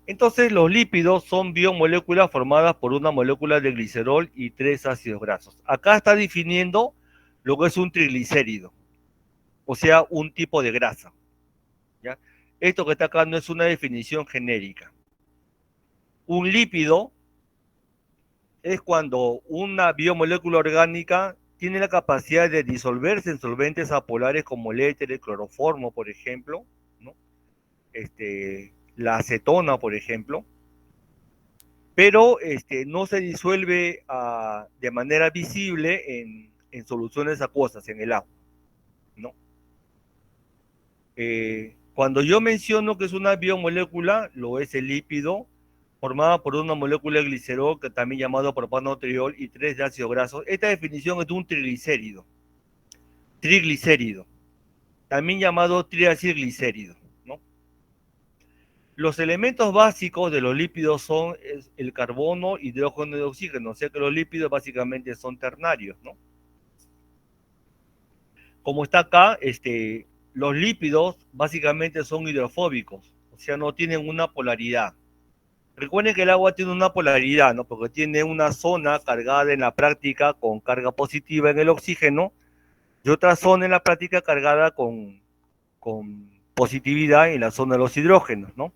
Entonces, los lípidos son biomoléculas formadas por una molécula de glicerol y tres ácidos grasos. Acá está definiendo lo que es un triglicérido, o sea, un tipo de grasa, ¿ya? Esto que está acá no es una definición genérica. Un lípido es cuando una biomolécula orgánica tiene la capacidad de disolverse en solventes apolares como el éter, el cloroformo, por ejemplo, ¿no? La acetona, por ejemplo, pero no se disuelve de manera visible en soluciones acuosas, en el agua, ¿no? Cuando yo menciono que es una biomolécula, lo es el lípido formada por una molécula de glicerol, que también llamado propanotriol, y tres de ácido graso. Esta definición es de un triglicérido, también llamado triacilglicérido, ¿no? Los elementos básicos de los lípidos son el carbono, hidrógeno y oxígeno, o sea que los lípidos básicamente son ternarios, ¿no? Como está acá, los lípidos básicamente son hidrofóbicos, o sea, no tienen una polaridad. Recuerden que el agua tiene una polaridad, ¿no? Porque tiene una zona cargada en la práctica con carga positiva en el oxígeno y otra zona en la práctica cargada con positividad en la zona de los hidrógenos, ¿no?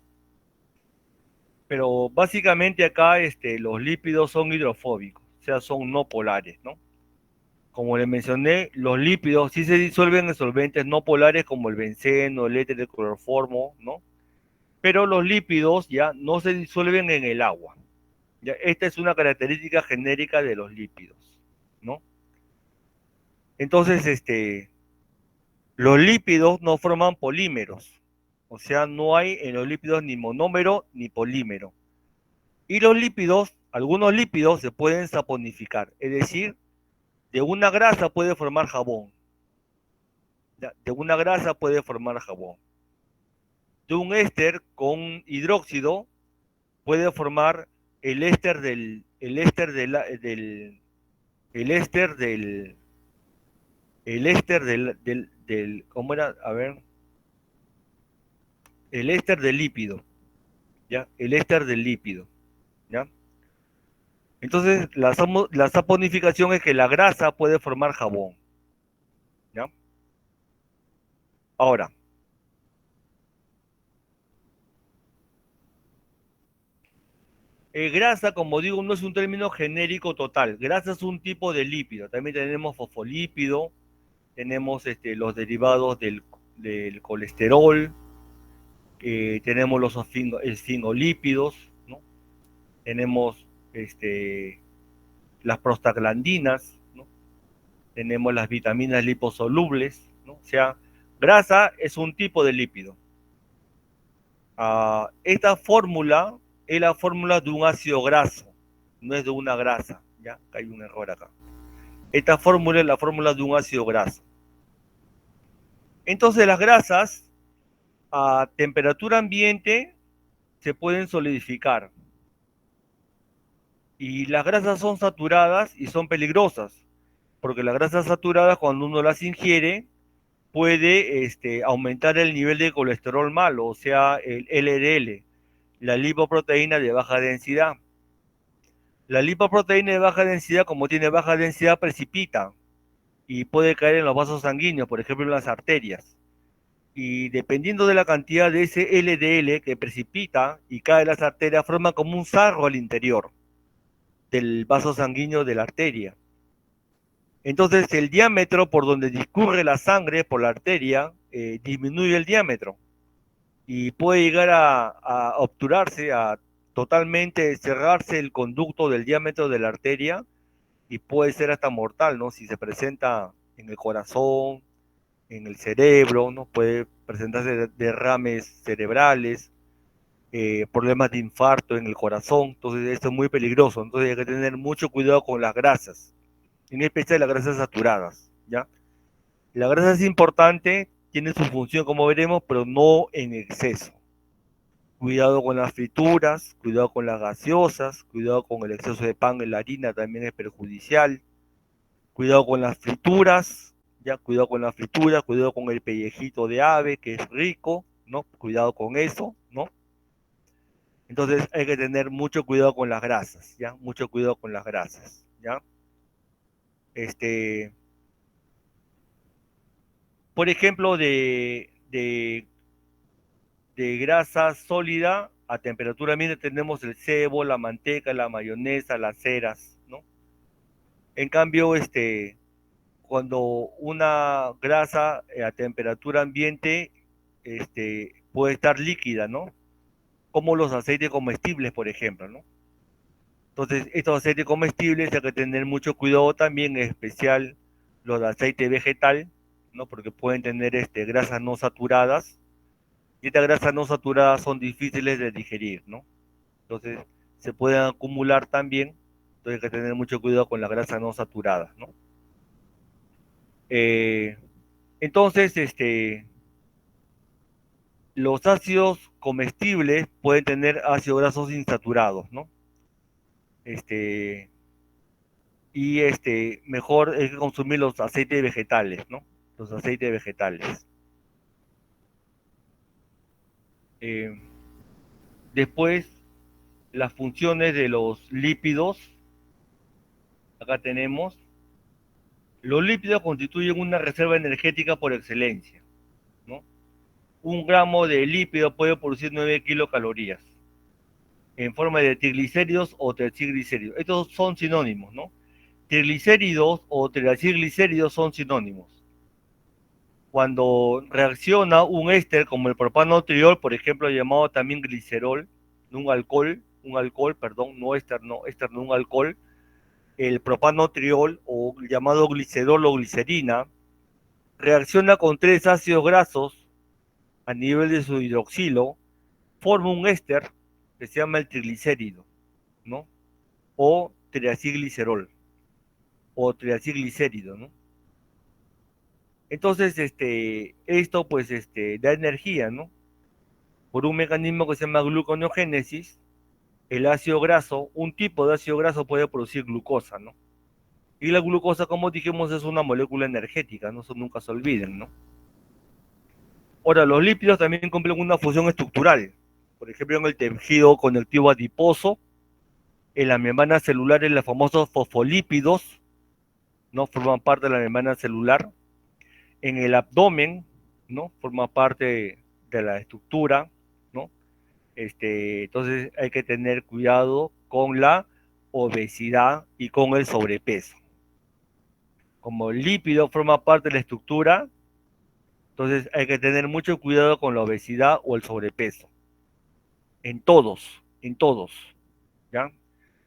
Pero básicamente acá los lípidos son hidrofóbicos, o sea, son no polares, ¿no? Como les mencioné, los lípidos sí se disuelven en solventes no polares como el benceno, el éter, el cloroformo, ¿no? Pero los lípidos ya no se disuelven en el agua. Ya, esta es una característica genérica de los lípidos, ¿no? Entonces, los lípidos no forman polímeros, o sea, no hay en los lípidos ni monómero ni polímero. Y los lípidos, algunos lípidos se pueden saponificar, es decir, de una grasa puede formar jabón. ¿ya? De una grasa puede formar jabón. De un éster con hidróxido puede formar el éster ¿cómo era? A ver, el éster del lípido, ¿ya? El éster del lípido, ¿ya? Entonces, la saponificación es que la grasa puede formar jabón, ¿ya? Ahora, grasa, como digo, no es un término genérico total. Grasa es un tipo de lípido. También tenemos fosfolípido, tenemos los derivados del colesterol, tenemos los esfingolípidos, ¿no? Tenemos las prostaglandinas, ¿no? Tenemos las vitaminas liposolubles, ¿no? O sea, grasa es un tipo de lípido. Esta fórmula es la fórmula de un ácido graso, no es de una grasa, ¿ya? Hay un error acá. Esta fórmula es la fórmula de un ácido graso. Entonces las grasas a temperatura ambiente se pueden solidificar. Y las grasas son saturadas y son peligrosas, porque las grasas saturadas cuando uno las ingiere puede aumentar el nivel de colesterol malo, o sea, el LDL, la lipoproteína de baja densidad. La lipoproteína de baja densidad, como tiene baja densidad, precipita y puede caer en los vasos sanguíneos, por ejemplo en las arterias. Y dependiendo de la cantidad de ese LDL que precipita y cae en las arterias, forma como un sarro al interior del vaso sanguíneo de la arteria. Entonces el diámetro por donde discurre la sangre por la arteria disminuye el diámetro y puede llegar a obturarse, a totalmente cerrarse el conducto del diámetro de la arteria y puede ser hasta mortal, ¿no? Si se presenta en el corazón, en el cerebro, ¿no? Puede presentarse derrames cerebrales, problemas de infarto en el corazón, entonces esto es muy peligroso, entonces hay que tener mucho cuidado con las grasas, en especial las grasas saturadas, ¿ya? La grasa es importante, tiene su función como veremos, pero no en exceso. Cuidado con las frituras, cuidado con las gaseosas, cuidado con el exceso de pan en la harina también es perjudicial. Cuidado con las frituras, ya, cuidado con las frituras, cuidado con el pellejito de ave, que es rico, ¿no? Cuidado con eso, ¿no? Entonces hay que tener mucho cuidado con las grasas, ¿ya? Mucho cuidado con las grasas, ¿ya? Este, por ejemplo, de grasa sólida a temperatura ambiente tenemos el cebo, la manteca, la mayonesa, las ceras, ¿no? En cambio, cuando una grasa a temperatura ambiente puede estar líquida, ¿no? Como los aceites comestibles, por ejemplo, ¿no? Entonces, estos aceites comestibles hay que tener mucho cuidado también, en especial los de aceite vegetal, ¿no? Porque pueden tener grasas no saturadas y estas grasas no saturadas son difíciles de digerir, ¿no? Entonces, se pueden acumular también, entonces hay que tener mucho cuidado con las grasas no saturadas, ¿no? Eh, entonces, los ácidos comestibles pueden tener ácidos grasos insaturados, ¿no? Este, y mejor es consumir los aceites vegetales, ¿no? Los aceites vegetales. Eh, Después, las funciones de los lípidos, acá tenemos, los lípidos constituyen una reserva energética por excelencia, ¿no? Un gramo de lípido puede producir 9 kilocalorías en forma de triglicéridos o triglicéridos. Estos son sinónimos, ¿no? Triglicéridos o triglicéridos son sinónimos. Cuando reacciona un éster como el propanotriol, por ejemplo, llamado también glicerol, un alcohol, perdón, no éster, no, un alcohol, el propanotriol o llamado glicerol o glicerina, reacciona con tres ácidos grasos a nivel de su hidroxilo, forma un éster que se llama el triglicérido, ¿no? O triacilglicerol, o triacilglicérido, ¿no? Entonces, esto pues da energía, ¿no? Por un mecanismo que se llama gluconeogénesis, el ácido graso, un tipo de ácido graso puede producir glucosa, ¿no? Y la glucosa, como dijimos, es una molécula energética, ¿no? Eso nunca se olviden, ¿no? Ahora, los lípidos también cumplen una función estructural. Por ejemplo, en el tejido conectivo adiposo, en la membrana celular, en los famosos fosfolípidos, ¿no? Forman parte de la membrana celular. En el abdomen, ¿no? Forma parte de la estructura, ¿no? Entonces hay que tener cuidado con la obesidad y con el sobrepeso. Como el lípido forma parte de la estructura, entonces hay que tener mucho cuidado con la obesidad o el sobrepeso. En todos, ¿ya?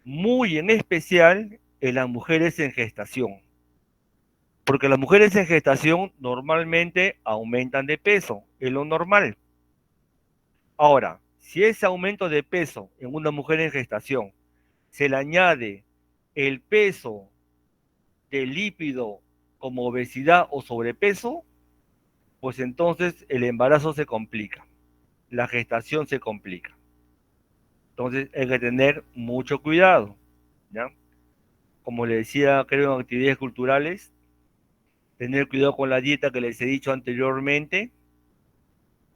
Muy en especial en las mujeres en gestación. Porque las mujeres en gestación normalmente aumentan de peso, es lo normal. Ahora, si ese aumento de peso en una mujer en gestación se le añade el peso del lípido como obesidad o sobrepeso, pues entonces el embarazo se complica, la gestación se complica. Entonces hay que tener mucho cuidado, ¿ya? Como le decía, creo en actividades culturales, tener cuidado con la dieta que les he dicho anteriormente,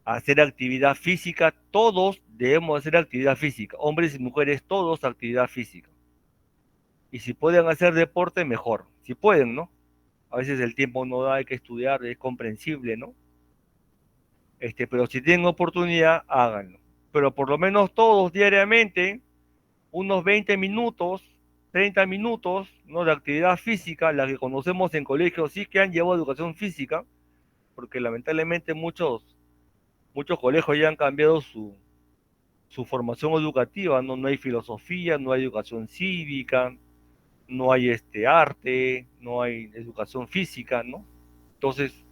hacer actividad física, todos debemos hacer actividad física, hombres y mujeres, todos actividad física. Y si pueden hacer deporte, mejor. Si pueden, ¿no? A veces el tiempo no da, hay que estudiar, es comprensible, ¿no? Pero si tienen oportunidad, háganlo. Pero por lo menos todos diariamente, unos 20 minutos, 30 minutos, ¿no? De actividad física, la que conocemos en colegios, sí que han llevado educación física, porque lamentablemente muchos colegios ya han cambiado su formación educativa, ¿no? No hay filosofía, no hay educación cívica, no hay arte, no hay educación física, ¿no? Entonces,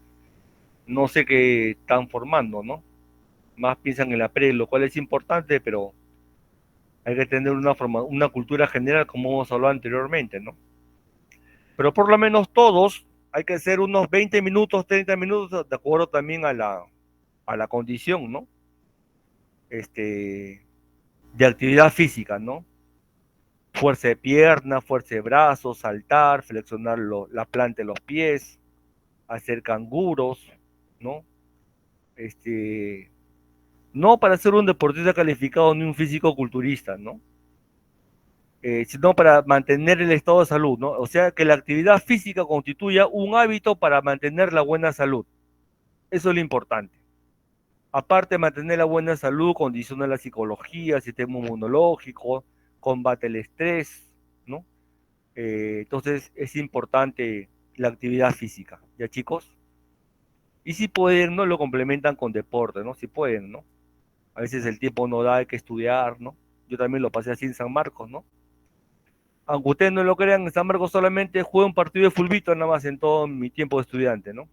no sé qué están formando, ¿no? Más piensan en la pre, lo cual es importante, pero hay que tener una cultura general, como hemos hablado anteriormente, ¿no? Pero por lo menos todos hay que hacer unos 20 minutos, 30 minutos, de acuerdo también a la condición, ¿no? De actividad física, ¿no? Fuerza de pierna, fuerza de brazos, saltar, flexionar la planta de los pies, hacer canguros, ¿no? No para ser un deportista calificado ni un físico culturista, ¿no? Sino para mantener el estado de salud, ¿no? O sea, que la actividad física constituya un hábito para mantener la buena salud. Eso es lo importante. Aparte de mantener la buena salud, condiciona la psicología, el sistema inmunológico, combate el estrés, ¿no? Entonces es importante la actividad física, ¿ya chicos? Y si pueden, ¿no? Lo complementan con deporte, ¿no? Si pueden, ¿no? A veces el tiempo no da, hay que estudiar, ¿no? Yo también lo pasé así en San Marcos, ¿no? Aunque ustedes no lo crean, en San Marcos solamente jugué un partido de fulbito nada más en todo mi tiempo de estudiante, ¿no?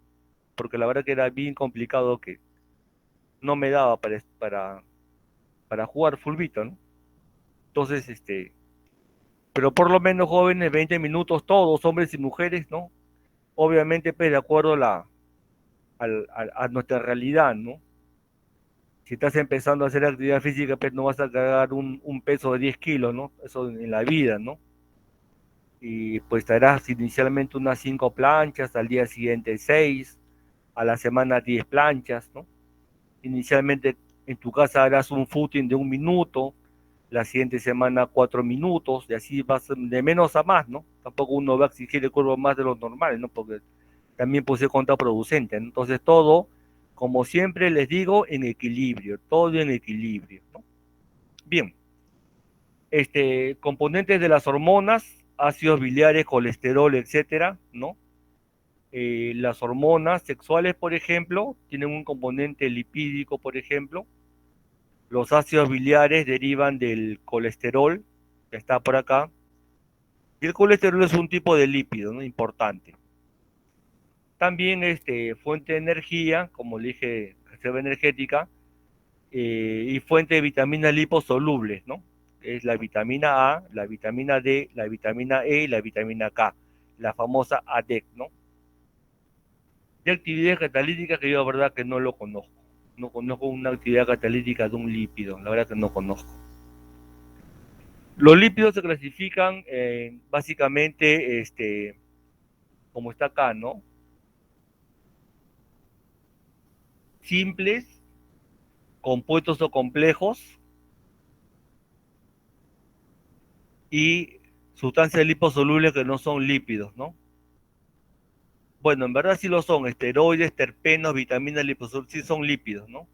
Porque la verdad que era bien complicado que no me daba para jugar fulbito, ¿no? Entonces, pero por lo menos jóvenes, 20 minutos todos, hombres y mujeres, ¿no? Obviamente, pues de acuerdo a nuestra realidad, ¿no? Si estás empezando a hacer actividad física, pues no vas a cargar un peso de 10 kilos, ¿no? Eso en la vida, ¿no? Y pues harás inicialmente unas 5 planchas, al día siguiente 6, a la semana 10 planchas, ¿no? Inicialmente en tu casa harás un footing de 1 minuto, la siguiente semana 4 minutos, y así vas de menos a más, ¿no? Tampoco uno va a exigir el cuerpo más de lo normal, ¿no? Porque también puede ser contraproducente, ¿no? Entonces todo, como siempre les digo, en equilibrio, todo en equilibrio, ¿no? Bien, componentes de las hormonas, ácidos biliares, colesterol, etcétera, ¿no? Las hormonas sexuales, por ejemplo, tienen un componente lipídico, por ejemplo. Los ácidos biliares derivan del colesterol, que está por acá. Y el colesterol es un tipo de lípido, ¿no? Importante. También fuente de energía, como le dije, reserva energética, y fuente de vitaminas liposolubles, ¿no? Es la vitamina A, la vitamina D, la vitamina E y la vitamina K, la famosa ADEC, ¿no? De actividades catalíticas que yo la verdad que no lo conozco. No conozco una actividad catalítica de un lípido, la verdad que no conozco. Los lípidos se clasifican básicamente, como está acá, ¿no? Simples, compuestos o complejos y sustancias liposolubles que no son lípidos, ¿no? Bueno, en verdad sí lo son, esteroides, terpenos, vitaminas liposolubles, sí son lípidos, ¿no?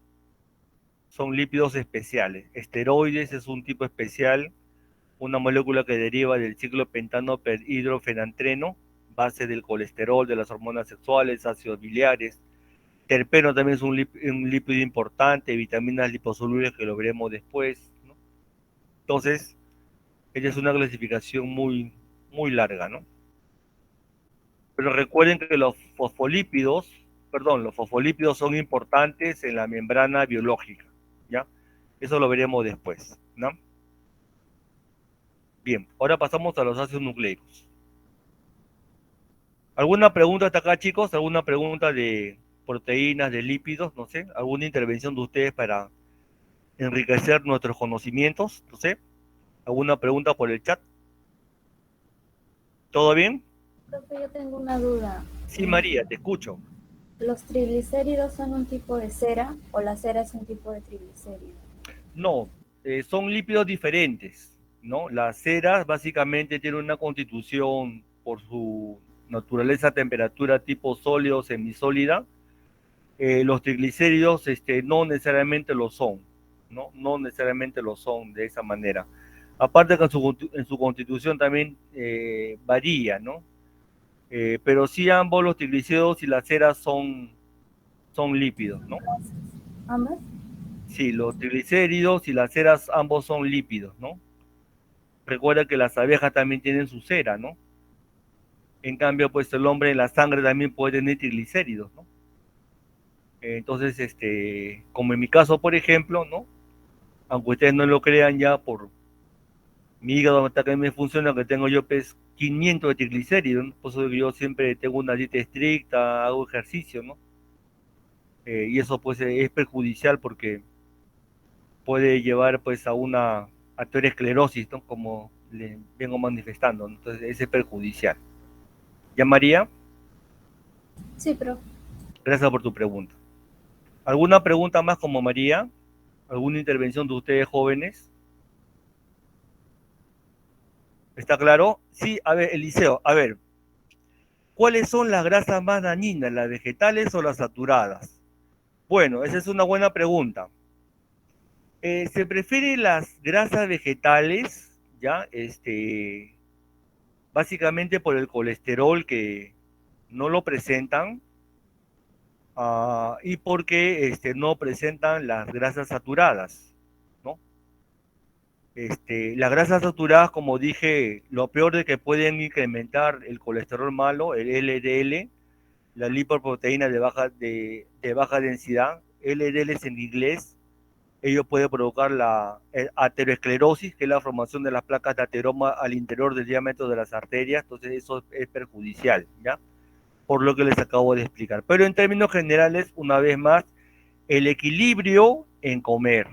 Son lípidos especiales. Esteroides es un tipo especial, una molécula que deriva del ciclo pentano hidrofenantreno, base del colesterol, de las hormonas sexuales, ácidos biliares. Terpeno también es un lípido importante, vitaminas liposolubles que lo veremos después, ¿no? Entonces, ella es una clasificación muy, muy larga, ¿no? Pero recuerden que los fosfolípidos son importantes en la membrana biológica, ¿ya? Eso lo veremos después, ¿no? Bien, ahora pasamos a los ácidos nucleicos. ¿Alguna pregunta hasta acá, chicos? ¿Alguna pregunta de proteínas, de lípidos? No sé, ¿alguna intervención de ustedes para enriquecer nuestros conocimientos? No sé, ¿alguna pregunta por el chat? ¿Todo bien? Profe, yo tengo una duda. Sí, María, te escucho. ¿Los triglicéridos son un tipo de cera o la cera es un tipo de triglicérido? No, son lípidos diferentes, ¿no? Las ceras básicamente tienen una constitución por su naturaleza, temperatura tipo sólido o semisólida. Los triglicéridos no necesariamente lo son, ¿no? No necesariamente lo son de esa manera. Aparte que en su constitución también varía, ¿no? Pero sí ambos los triglicéridos y las ceras son lípidos, ¿no? ¿Ambas? Sí, los triglicéridos y las ceras ambos son lípidos, ¿no? Recuerda que las abejas también tienen su cera, ¿no? En cambio, pues el hombre en la sangre también puede tener triglicéridos, ¿no? Entonces, como en mi caso, por ejemplo, ¿no? Aunque ustedes no lo crean ya por mi hígado hasta que me funciona, que tengo yo pues 500 de triglicéridos, ¿no? Por eso yo siempre tengo una dieta estricta, hago ejercicio, ¿no? Y eso pues es perjudicial porque puede llevar pues a una arteriosclerosis, ¿no? Como le vengo manifestando, ¿no? Entonces ese es perjudicial. ¿Ya, María? Sí, profe. Gracias por tu pregunta. ¿Alguna pregunta más como María? ¿Alguna intervención de ustedes jóvenes? ¿Está claro? Sí, a ver, Eliseo, a ver, ¿cuáles son las grasas más dañinas, las vegetales o las saturadas? Bueno, esa es una buena pregunta. Se prefieren las grasas vegetales, ¿ya? Básicamente por el colesterol que no lo presentan, y porque no presentan las grasas saturadas, ¿no? Las grasas saturadas, como dije, lo peor de que pueden incrementar el colesterol malo, el LDL, la lipoproteína de baja densidad, LDL es en inglés, ello puede provocar la aterosclerosis, que es la formación de las placas de ateroma al interior del diámetro de las arterias, entonces eso es perjudicial, ¿ya? Por lo que les acabo de explicar. Pero en términos generales, una vez más, el equilibrio en comer,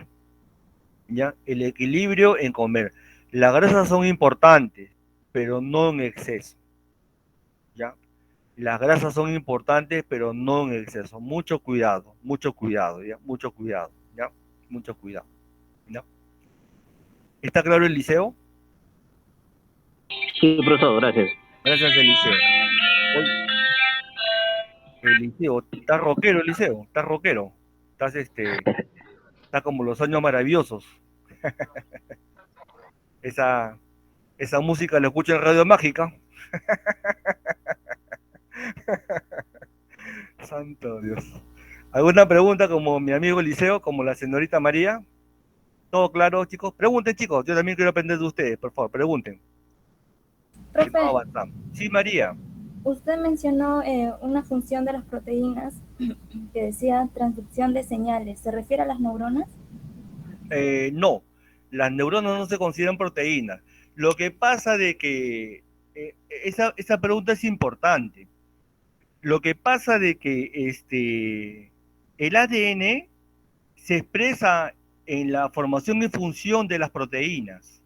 ¿ya? El equilibrio en comer. Las grasas son importantes, pero no en exceso, ¿ya? Las grasas son importantes, pero no en exceso. Mucho cuidado, ¿ya? Mucho cuidado, ¿ya? Mucho cuidado, ¿ya? ¿Está claro, Eliseo? Sí, profesor, gracias. Gracias, Eliseo. Hoy, Eliseo, ¿estás rockero, Eliseo? ¿Estás rockero? Estás, está como los años maravillosos. Esa, esa música la escucho en Radio Mágica. Santo Dios. ¿Alguna pregunta como mi amigo Eliseo, como la señorita María? ¿Todo claro, chicos? Pregunten, chicos. Yo también quiero aprender de ustedes, por favor, pregunten. Si no, Profe, avanzamos. Sí, María. usted mencionó una función de las proteínas que decía transducción de señales. ¿Se refiere a las neuronas? No, las neuronas no se consideran proteínas. Lo que pasa de que esa pregunta es importante. Lo que pasa de que el ADN se expresa en la formación y función de las proteínas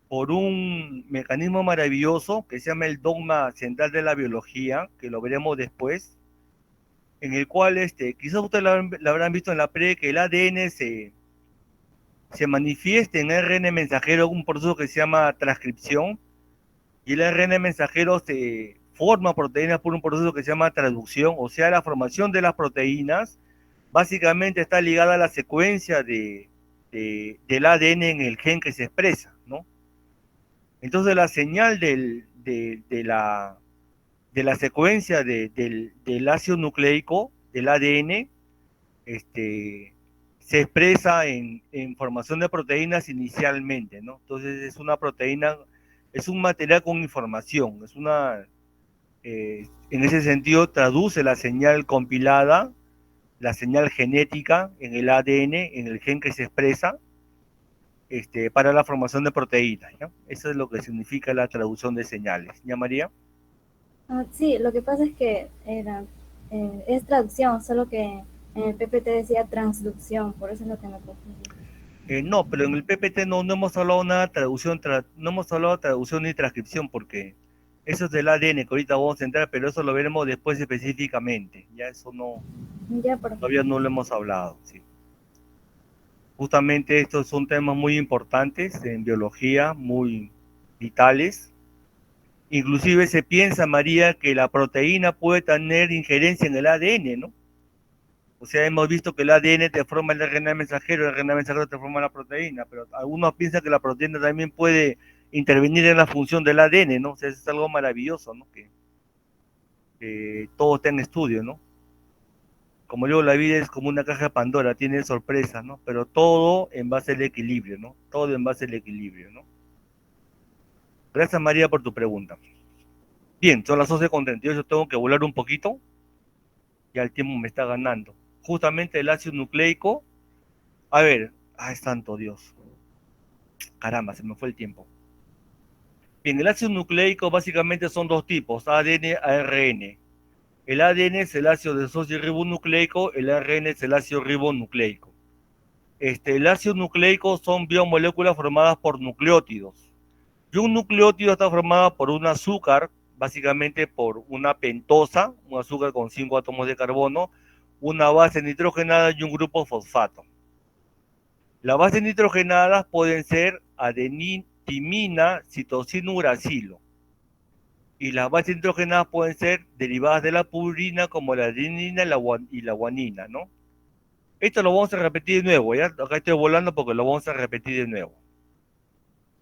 por un mecanismo maravilloso que se llama el dogma central de la biología, que lo veremos después, en el cual quizás ustedes lo habrán visto en la pre, que el ADN se manifiesta en ARN mensajero, un proceso que se llama transcripción, y el ARN mensajero se forma proteínas por un proceso que se llama traducción, o sea, la formación de las proteínas básicamente está ligada a la secuencia del ADN en el gen que se expresa, ¿no? Entonces la señal de la secuencia del ácido nucleico, del ADN, se expresa en formación de proteínas inicialmente, ¿no? Entonces es una proteína, es un material con información, en ese sentido traduce la señal compilada, la señal genética en el ADN, en el gen que se expresa, para la formación de proteínas, ¿ya? Eso es lo que significa la traducción de señales. ¿Ya, María? Sí, lo que pasa es que es traducción, solo que en el PPT decía transducción, por eso es lo que me confundí. No, pero en el PPT no hemos hablado nada de traducción, no hemos hablado de traducción ni transcripción, porque eso es del ADN, que ahorita vamos a entrar, pero eso lo veremos después específicamente. Ya eso no, Ya, todavía no lo hemos hablado, sí. Justamente estos son temas muy importantes en biología, muy vitales. Inclusive se piensa, María, que la proteína puede tener injerencia en el ADN, ¿no? O sea, hemos visto que el ADN te forma el RNA mensajero, el RNA mensajero te forma la proteína, pero algunos piensan que la proteína también puede intervenir en la función del ADN, ¿no? O sea, eso es algo maravilloso, ¿no? Que todo está en estudio, ¿no? Como digo, la vida es como una caja de Pandora, tiene sorpresas, ¿no? Pero todo en base al equilibrio, ¿no? Todo en base al equilibrio, ¿no? Gracias, María, por tu pregunta. Bien, son las 11:38, tengo que volar un poquito, ya el tiempo me está ganando. Justamente el ácido nucleico, a ver, ay, santo Dios, caramba, se me fue el tiempo. Bien, el ácido nucleico básicamente son dos tipos, ADN, ARN. El ADN es el ácido desoxirribonucleico, el ARN es el ácido ribonucleico. El ácido nucleico son biomoléculas formadas por nucleótidos. Y un nucleótido está formado por un azúcar, básicamente por una pentosa, un azúcar con 5 átomos de carbono, una base nitrogenada y un grupo fosfato. Las bases nitrogenadas pueden ser adenina, timina, citosina, uracilo. Y las bases nitrogenadas pueden ser derivadas de la purina como la adenina y la guanina, ¿no? Esto lo vamos a repetir de nuevo, ¿ya? Acá estoy volando porque lo vamos a repetir de nuevo.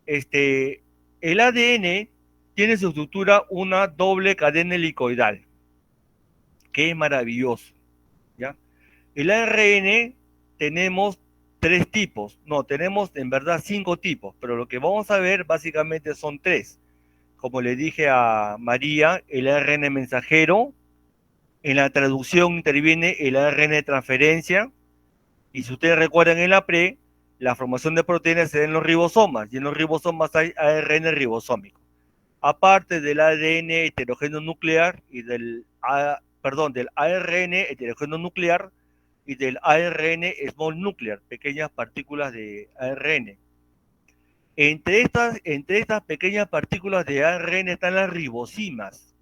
El ADN tiene su estructura una doble cadena helicoidal. Qué maravilloso, ¿ya? El ARN tenemos tres tipos, no, tenemos en verdad 5 tipos, pero lo que vamos a ver básicamente son 3. Como le dije a María, el ARN mensajero, en la traducción interviene el ARN de transferencia, y si ustedes recuerdan en la pre, la formación de proteínas se da en los ribosomas, y en los ribosomas hay ARN ribosómico. Aparte del ADN heterogéneo nuclear y del ARN heterogéneo nuclear y del ARN small nuclear, pequeñas partículas de ARN. Entre estas pequeñas partículas de ARN están las ribosimas.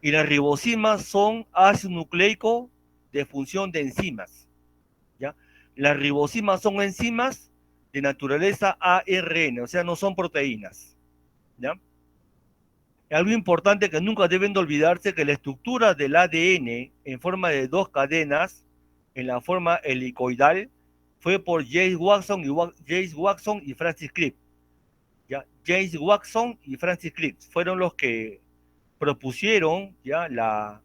Y las ribosimas son ácido nucleico de función de enzimas, ¿ya? Las ribosimas son enzimas de naturaleza ARN, o sea, no son proteínas, ¿ya? Algo importante que nunca deben de olvidarse, que la estructura del ADN en forma de 2 cadenas, en la forma helicoidal, fue por James Watson y Francis Crick. ¿Ya? James Watson y Francis Crick fueron los que propusieron, ¿ya?, la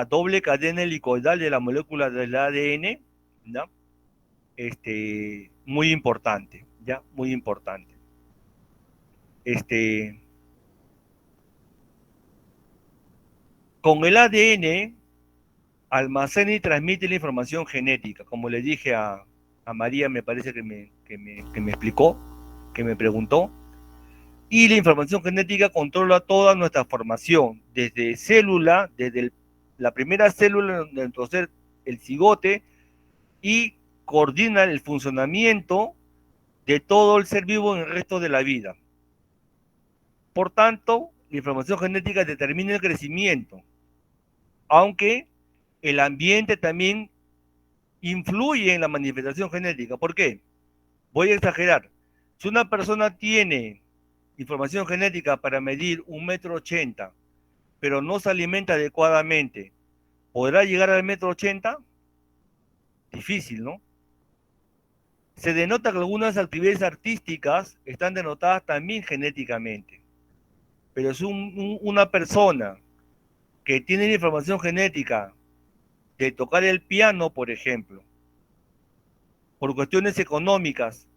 doble cadena helicoidal de la molécula del ADN, ¿ya? Muy importante, ¿ya? Muy importante. Con el ADN almacena y transmite la información genética, como le dije a María, me parece que me explicó, que me preguntó. Y la información genética controla toda nuestra formación, desde célula, la primera célula de nuestro ser, el cigote, y coordina el funcionamiento de todo el ser vivo en el resto de la vida. Por tanto, la información genética determina el crecimiento, aunque el ambiente también influye en la manifestación genética. ¿Por qué? Voy a exagerar. Si una persona tiene información genética para medir 1,80 m, pero no se alimenta adecuadamente, ¿podrá llegar al 1,80 m? Difícil, ¿no? Se denota que algunas actividades artísticas están denotadas también genéticamente. Pero es una persona que tiene la información genética de tocar el piano, por ejemplo, por cuestiones económicas,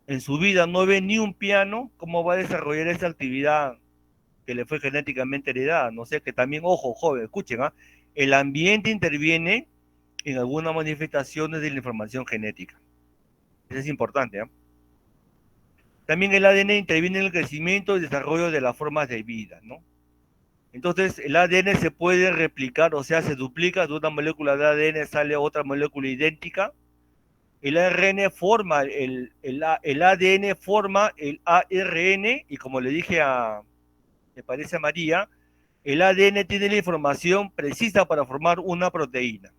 en su vida no ve ni un piano, ¿cómo va a desarrollar esa actividad que le fue genéticamente heredada? No sé, que también, ojo, joven, escuchen, ¿ah? El ambiente interviene en algunas manifestaciones de la información genética. Eso es importante, ¿ah? También el ADN interviene en el crecimiento y desarrollo de las formas de vida, ¿no? Entonces, el ADN se puede replicar, o sea, se duplica, de una molécula de ADN sale otra molécula idéntica. El ARN forma, el ADN forma el ARN, y como le dije me parece a María, el ADN tiene la información precisa para formar una proteína.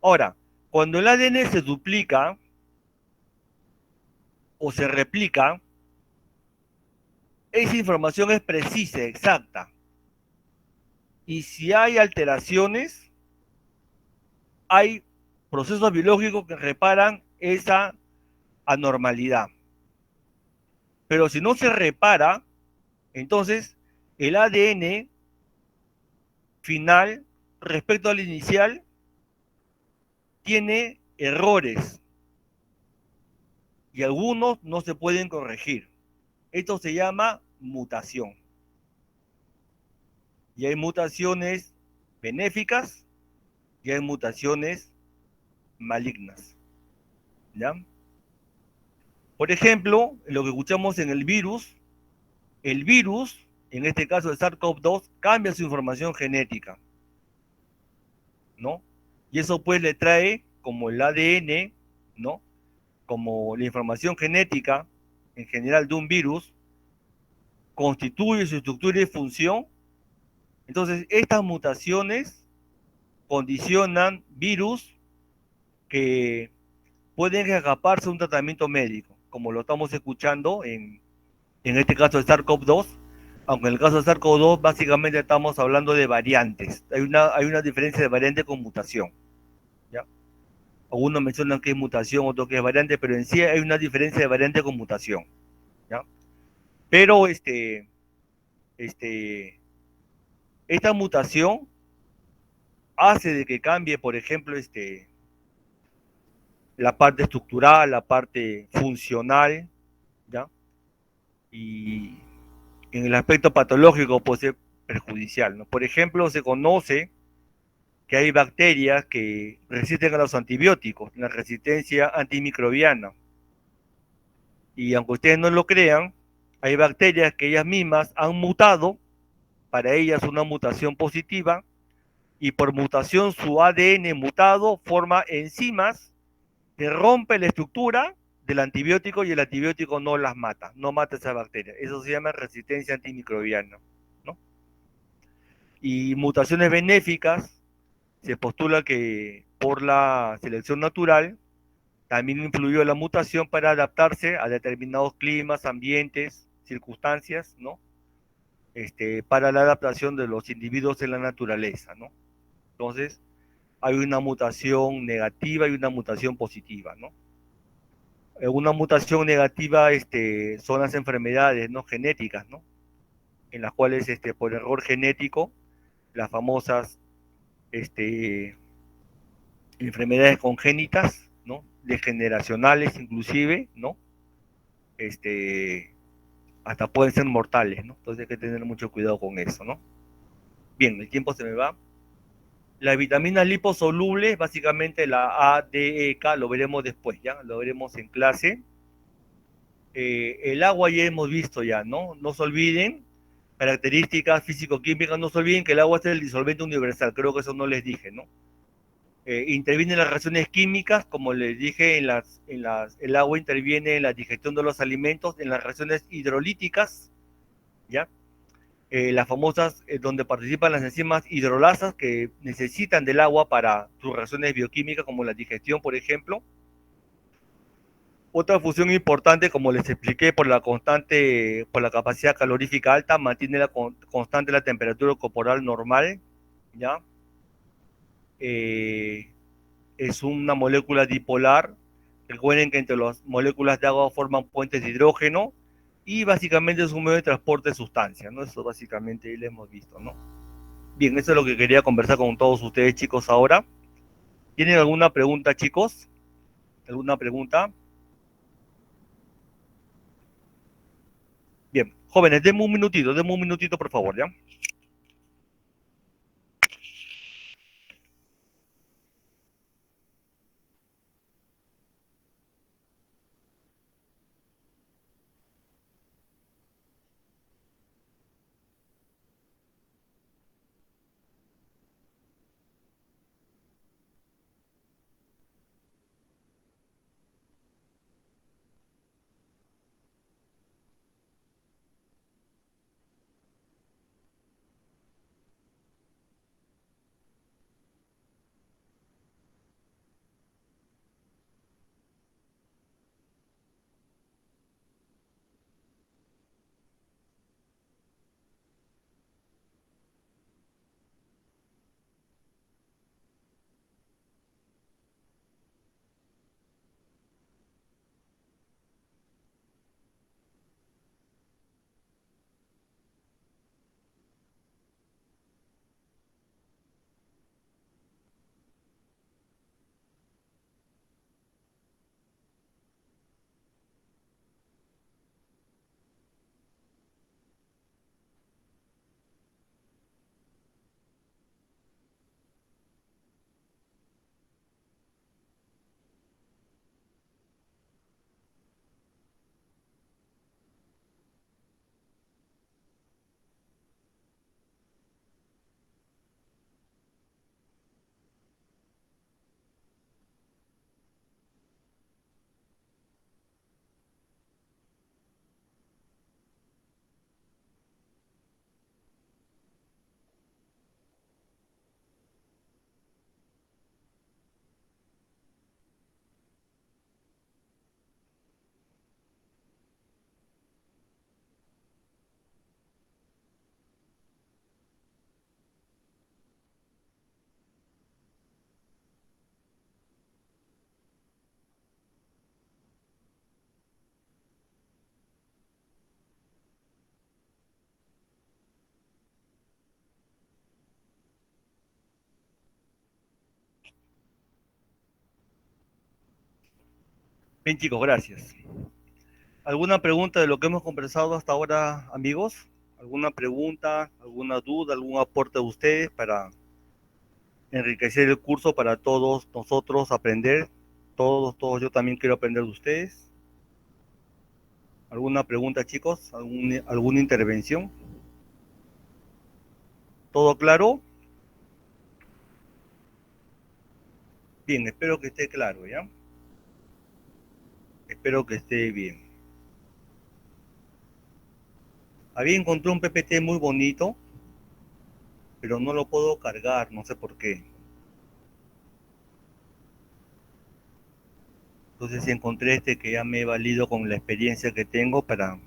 Ahora, cuando el ADN se duplica o se replica, esa información es precisa, exacta. Y si hay alteraciones, hay procesos biológicos que reparan esa anormalidad. Pero si no se repara, entonces el ADN final respecto al inicial tiene errores y algunos no se pueden corregir. Esto se llama mutación. Y hay mutaciones benéficas y hay mutaciones malignas. ¿Ya? Por ejemplo, lo que escuchamos en el virus, en este caso el SARS-CoV-2, cambia su información genética, ¿no? Y eso pues le trae como el ADN, ¿no? Como la información genética en general de un virus, constituye su estructura y función. Entonces, estas mutaciones condicionan virus que pueden escaparse de un tratamiento médico, como lo estamos escuchando en este caso de SARS-CoV-2, aunque en el caso de SARS-CoV-2 básicamente estamos hablando de variantes. Hay una diferencia de variante con mutación, ¿ya? Algunos mencionan que es mutación, otros que es variante, pero en sí hay una diferencia de variante con mutación, ¿ya? Pero esta mutación hace de que cambie, por ejemplo, la parte estructural, la parte funcional, ¿ya? Y en el aspecto patológico puede ser perjudicial, ¿no? Por ejemplo, se conoce que hay bacterias que resisten a los antibióticos, la resistencia antimicrobiana. Y aunque ustedes no lo crean, hay bacterias que ellas mismas han mutado, para ellas una mutación positiva, y por mutación su ADN mutado forma enzimas que rompe la estructura del antibiótico y el antibiótico no las mata, no mata esa bacteria. Eso se llama resistencia antimicrobiana, ¿no? Y mutaciones benéficas, se postula que por la selección natural también influyó la mutación para adaptarse a determinados climas, ambientes, circunstancias, ¿no? Para la adaptación de los individuos en la naturaleza, ¿no? Entonces, hay una mutación negativa y una mutación positiva, ¿no? Una mutación negativa son las enfermedades, ¿no? Genéticas, ¿no? En las cuales por error genético, las famosas enfermedades congénitas, ¿no? Degeneracionales inclusive, ¿no? Hasta pueden ser mortales, ¿no? Entonces hay que tener mucho cuidado con eso, ¿no? Bien, el tiempo se me va. Las vitaminas liposolubles, básicamente la A, D, E, K, lo veremos después, ¿ya? Lo veremos en clase. el agua ya hemos visto ya, ¿no? No se olviden, características físico-químicas, no se olviden que el agua es el disolvente universal, creo que eso no les dije, ¿no? Interviene en las reacciones químicas, como les dije, el agua interviene en la digestión de los alimentos, en las reacciones hidrolíticas, ¿ya? Las famosas, donde participan las enzimas hidrolasas que necesitan del agua para sus reacciones bioquímicas, como la digestión, por ejemplo. Otra función importante, como les expliqué, por la capacidad calorífica alta, mantiene constante la temperatura corporal normal, ¿ya? Eh, es una molécula dipolar. Recuerden que entre las moléculas de agua forman puentes de hidrógeno y básicamente es un medio de transporte de sustancias, ¿no? Eso básicamente lo hemos visto, ¿no? Bien, eso es lo que quería conversar con todos ustedes, chicos, ahora. ¿Tienen alguna pregunta, chicos? ¿Alguna pregunta? Bien, jóvenes, denme un minutito, por favor, ¿ya? Bien, chicos, gracias. ¿Alguna pregunta de lo que hemos conversado hasta ahora, amigos? ¿Alguna pregunta, alguna duda, algún aporte de ustedes para enriquecer el curso para todos nosotros aprender? Todos, yo también quiero aprender de ustedes. ¿Alguna pregunta, chicos? ¿Alguna intervención? ¿Todo claro? Bien, espero que esté claro, ¿ya? Espero que esté bien. Había encontrado un PPT muy bonito, pero no lo puedo cargar, no sé por qué. Entonces encontré este que ya me he valido con la experiencia que tengo para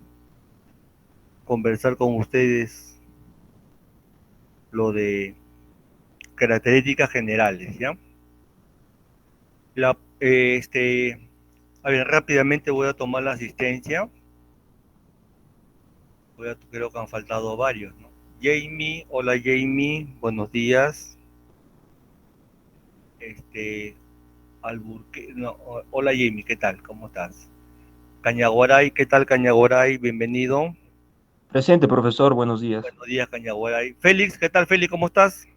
conversar con ustedes lo de características generales, ¿ya? La, a ver, rápidamente voy a tomar la asistencia. Creo que han faltado varios, ¿no? Jamie, hola Jamie, buenos días. No, hola Jamie, ¿qué tal? ¿Cómo estás? Cañaguaray, ¿qué tal Cañaguaray? Bienvenido. Presente, profesor, buenos días. Buenos días, Cañaguaray. Félix, ¿qué tal Félix? ¿Cómo estás?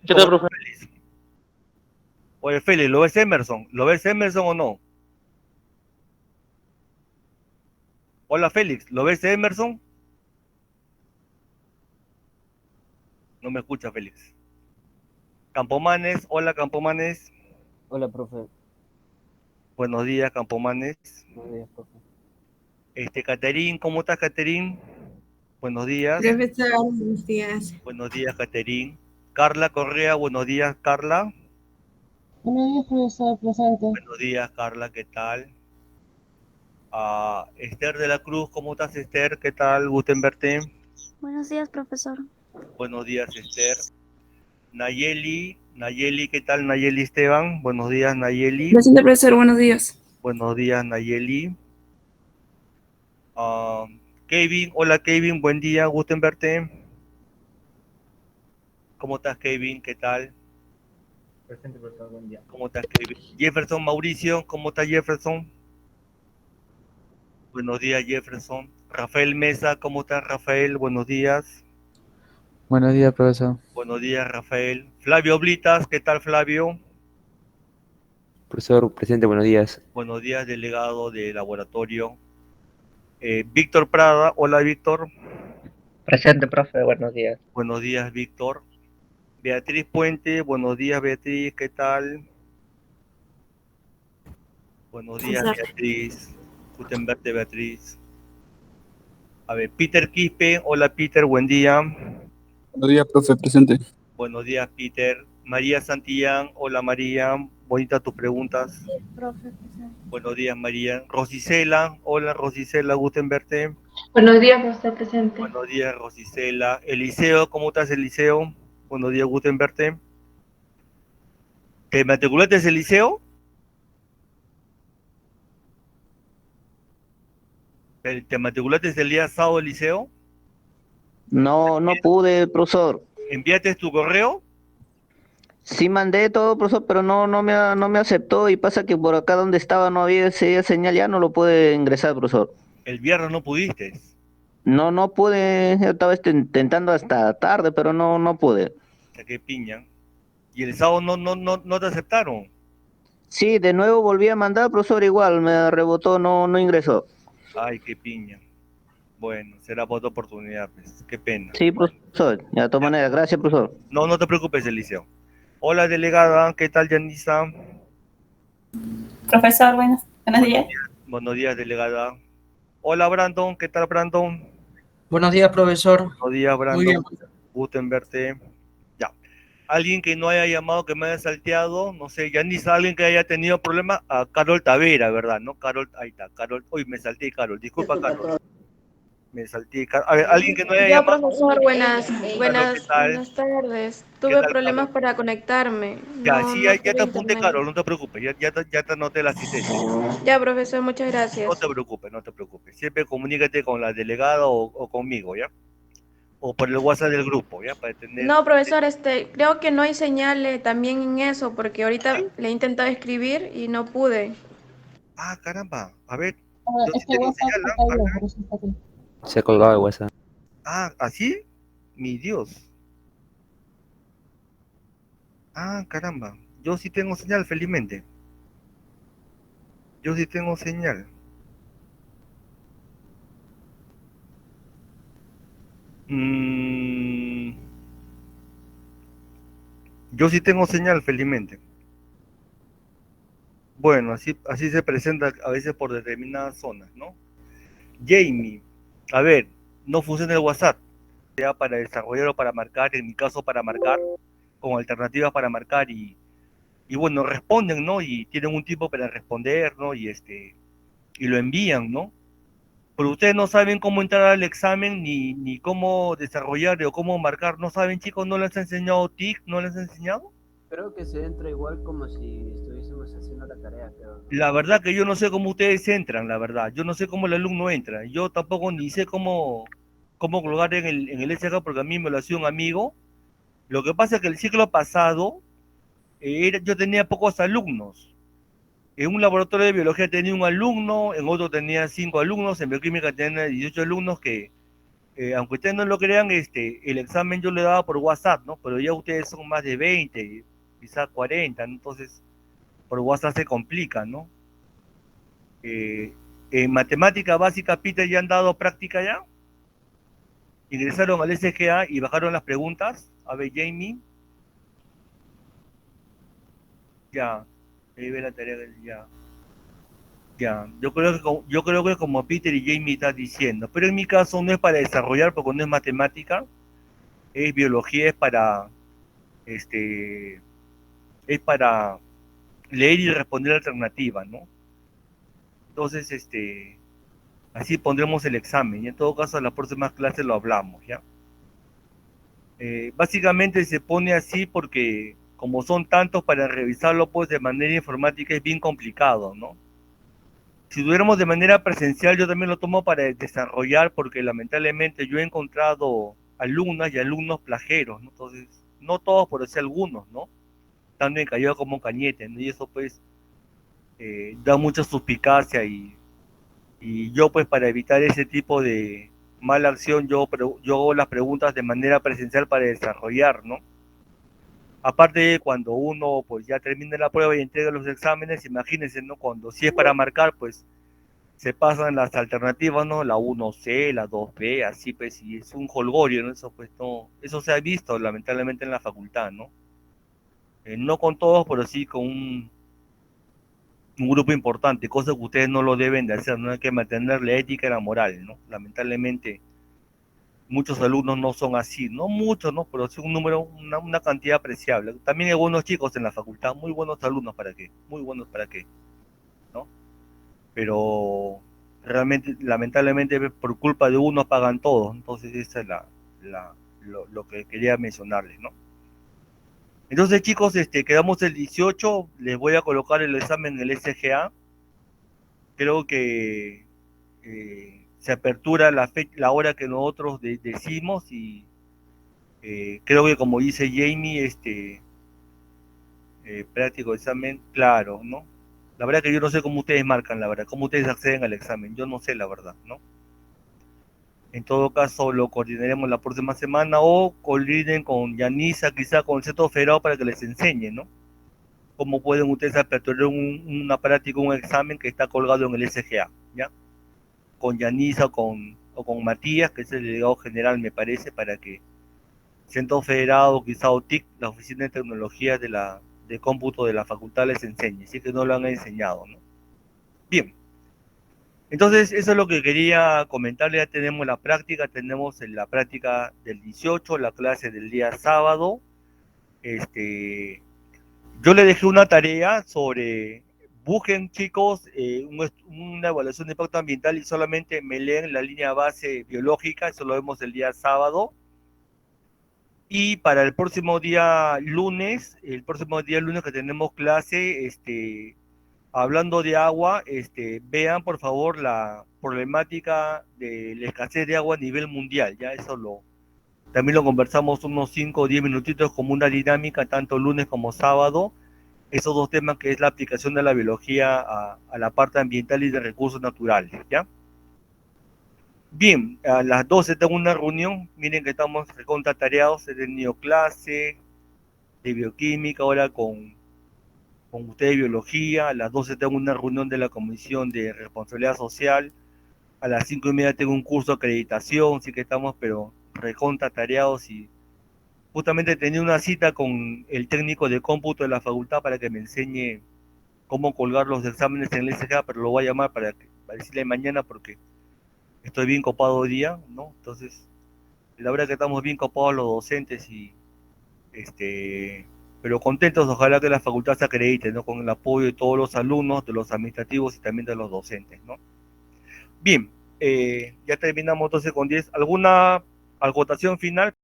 ¿Qué tal, profe? Félix? Oye, Félix, ¿lo ves Emerson? ¿Lo ves Emerson o no? Hola Félix, ¿lo ves Emerson? No me escucha Félix. Campomanes, hola Campomanes. Hola, profe. Buenos días Campomanes. Buenos días, profe. Caterín, ¿cómo estás Caterín? Buenos días. Profesor, buenos días. Buenos días Caterín. Carla Correa, buenos días Carla. Buenos días, profesor, presente. Buenos días Carla, ¿qué tal? Esther de la Cruz, ¿cómo estás Esther? ¿Qué tal? Gusto en verte. Buenos días, profesor. Buenos días Esther. Nayeli, ¿qué tal Nayeli Esteban? Buenos días Nayeli. Presente, profesor, buenos días. Buenos días Nayeli. Kevin, hola Kevin, buen día, gusto en verte. ¿Cómo estás Kevin? ¿Qué tal? Presente, profesor, buen día. ¿Cómo estás Kevin? Jefferson Mauricio, ¿cómo estás Jefferson? Buenos días Jefferson. Rafael Mesa, ¿cómo estás Rafael? Buenos días. Buenos días, profesor. Buenos días Rafael. Flavio Blitas, ¿qué tal Flavio? Profesor, presente, buenos días. Buenos días, delegado de laboratorio. Víctor Prada, hola Víctor. Presente, profe, buenos días. Buenos días Víctor. Beatriz Puente, buenos días Beatriz, ¿qué tal? Buenos días Beatriz. Gusto en verte Beatriz. A ver, Peter Quispe, hola Peter, buen día. Buenos días, profe, presente. Buenos días Peter. María Santillán, hola María, bonitas tus preguntas. Sí, profe, presente. Buenos días María. Rosicela, hola Rosicela, gusto en verte. Buenos días, profesor, presente. Buenos días Rosicela. Eliseo, ¿cómo estás Eliseo? Buenos días, gusto en verte. ¿Te matriculaste en Eliseo? ¿Te matriculaste el día sábado Eliseo? No pude, profesor. ¿Enviaste tu correo? Sí mandé todo, profesor, pero no me aceptó y pasa que por acá donde estaba no había esa señal, ya no lo pude ingresar, profesor. El viernes no pudiste. No pude, yo estaba intentando hasta tarde, pero no pude. O sea, qué piña. ¿Y el sábado no te aceptaron? Sí, de nuevo volví a mandar, profesor, igual me rebotó, no ingresó. Ay, qué piña. Bueno, será por otra oportunidad, pues. Qué pena. Sí, profesor, de todas maneras, gracias, profesor. No te preocupes, Eliseo. Hola, delegada, ¿qué tal, Yanisa? Profesor, buenos días. Buenos días, delegada. Hola, Brandon, ¿qué tal, Brandon? Buenos días, profesor. Buenos días, Brandon. Muy bien. Gusto en verte. Ya. Alguien que no haya llamado, que me haya salteado, no sé, Yanisa, alguien que haya tenido problemas, a Carol Tavera, ¿verdad? ¿No? Carol, ahí está, Carol. Uy, me salté, Carol. Disculpa, Carol. Me salté, Carol. A ver, alguien que no haya Yo, llamado. profesor, ¿qué tal? buenas tardes. ¿Qué Tuve tal, problemas Carol? para conectarme. Ya, No, sí, no ya tuve te apunté, internet. Carol, no te preocupes, ya te anoté la asistencia. Ya, profesor, muchas No gracias. te preocupes, no te preocupes. Siempre comunícate con la delegada o conmigo, ¿ya? O por el WhatsApp del grupo, ¿ya? Para tener... No, profesor, creo que no hay señal también en eso, porque ahorita le he intentado escribir y no pude. Ah, caramba. A ver, yo Es sí que tengo WhatsApp señal, ha ¿no? A caído, ver. por eso está aquí. Se ha colgado de WhatsApp. Ah, ¿así? Mi Dios. Ah, caramba. Yo sí tengo señal, felizmente. Yo sí tengo señal. Yo sí tengo señal, felizmente. Bueno, así se presenta a veces por determinadas zonas, ¿no? Jamie, a ver, no funciona el WhatsApp, sea para desarrollar o para marcar, en mi caso para marcar, con alternativas para marcar y bueno, responden, ¿no? Y tienen un tiempo para responder, ¿no? Y lo envían, ¿no? Pero ustedes no saben cómo entrar al examen ni cómo desarrollar o cómo marcar, ¿no saben, chicos? ¿No les ha enseñado TIC? ¿No les ha enseñado? Creo que se entra igual como si estuviésemos haciendo la tarea, creo, ¿no? La verdad que yo no sé cómo ustedes entran, la verdad. Yo no sé cómo el alumno entra. Yo tampoco ni sé cómo colgar en el SK porque a mí me lo hacía un amigo. Lo que pasa es que el ciclo pasado yo tenía pocos alumnos. En un laboratorio de biología tenía un alumno, en otro tenía 5 alumnos, en bioquímica tenía 18 alumnos que, aunque ustedes no lo crean, el examen yo le daba por WhatsApp, ¿no? Pero ya ustedes son más de 20, quizás 40, ¿no? Entonces por WhatsApp se complica, ¿no? En matemática básica, Peter, ¿ya han dado práctica ya? ¿Ingresaron al SGA y bajaron las preguntas? A ver, Jamie. Ya. Ahí ve la tarea del ya. Ya. Yo creo que como Peter y Jamie están diciendo. Pero en mi caso no es para desarrollar porque no es matemática. Es biología, es para leer y responder alternativas, ¿no? Entonces, así pondremos el examen, y en todo caso en las próximas clases lo hablamos, ¿ya? Básicamente se pone así porque como son tantos, para revisarlo pues de manera informática es bien complicado, ¿no? Si tuviéramos de manera presencial, yo también lo tomo para desarrollar, porque lamentablemente yo he encontrado alumnas y alumnos plageros, ¿no? Entonces, no todos, pero sí algunos, ¿no? Tanto en Callao como en Cañete, ¿no? Y eso pues da mucha suspicacia, y yo pues para evitar ese tipo de mala acción, yo hago las preguntas de manera presencial para desarrollar, ¿no? Aparte, cuando uno pues ya termina la prueba y entrega los exámenes, imagínense, ¿no? Cuando si es para marcar, pues se pasan las alternativas, ¿no? La 1C, la 2B, así pues, y es un jolgorio, ¿no? Eso pues no, eso se ha visto lamentablemente en la facultad, ¿no? No con todos, pero sí con un grupo importante, cosa que ustedes no lo deben de hacer, no hay que mantener la ética y la moral, ¿no? Lamentablemente, muchos alumnos no son así, no muchos, ¿no? Pero sí un número, una cantidad apreciable. También hay buenos chicos en la facultad, muy buenos alumnos, muy buenos para qué, ¿no? Pero realmente, lamentablemente, por culpa de uno pagan todos, entonces esa es lo que quería mencionarles, ¿no? Entonces, chicos, quedamos el 18, les voy a colocar el examen en el SGA. Creo que se apertura la hora que nosotros decimos, y creo que como dice Jamie, práctico examen, claro, ¿no? La verdad que yo no sé cómo ustedes marcan, la verdad, cómo ustedes acceden al examen, yo no sé la verdad, ¿no? En todo caso, lo coordinaremos la próxima semana, o coordinen con Yanisa, quizá con el Centro Federado, para que les enseñe, ¿no? Cómo pueden ustedes aperturar una práctica, un examen que está colgado en el SGA, ¿ya? Con Yanisa o con Matías, que es el delegado general, me parece, para que Centro Federado, quizá OTIC, la Oficina de Tecnología de Cómputo de la Facultad, les enseñe, si es que no lo han enseñado, ¿no? Bien. Entonces, eso es lo que quería comentarle. Ya tenemos la práctica, tenemos la práctica del 18, la clase del día sábado. Yo le dejé una tarea sobre, busquen, chicos, una evaluación de impacto ambiental, y solamente me leen la línea base biológica, eso lo vemos el día sábado. Y para el próximo día lunes que tenemos clase, hablando de agua, vean por favor la problemática de la escasez de agua a nivel mundial, ya eso también lo conversamos unos 5 o 10 minutitos como una dinámica, tanto lunes como sábado, esos dos temas, que es la aplicación de la biología a la parte ambiental y de recursos naturales, ¿ya? Bien, a las 12 tengo una reunión, miren que estamos recontratareados, he tenido clase de bioquímica, ahora con ustedes de biología. A las 12 tengo una reunión de la Comisión de Responsabilidad Social, a las 5:30 tengo un curso de acreditación, así que estamos pero recontratareados, y justamente tenía una cita con el técnico de cómputo de la facultad para que me enseñe cómo colgar los exámenes en el SGA, pero lo voy a llamar para decirle mañana, porque estoy bien copado hoy día, ¿no? Entonces, la verdad que estamos bien copados los docentes, y pero contentos, ojalá que la facultad se acredite, ¿no? Con el apoyo de todos los alumnos, de los administrativos y también de los docentes, ¿no? Bien, ya terminamos entonces con 10. ¿Alguna acotación final?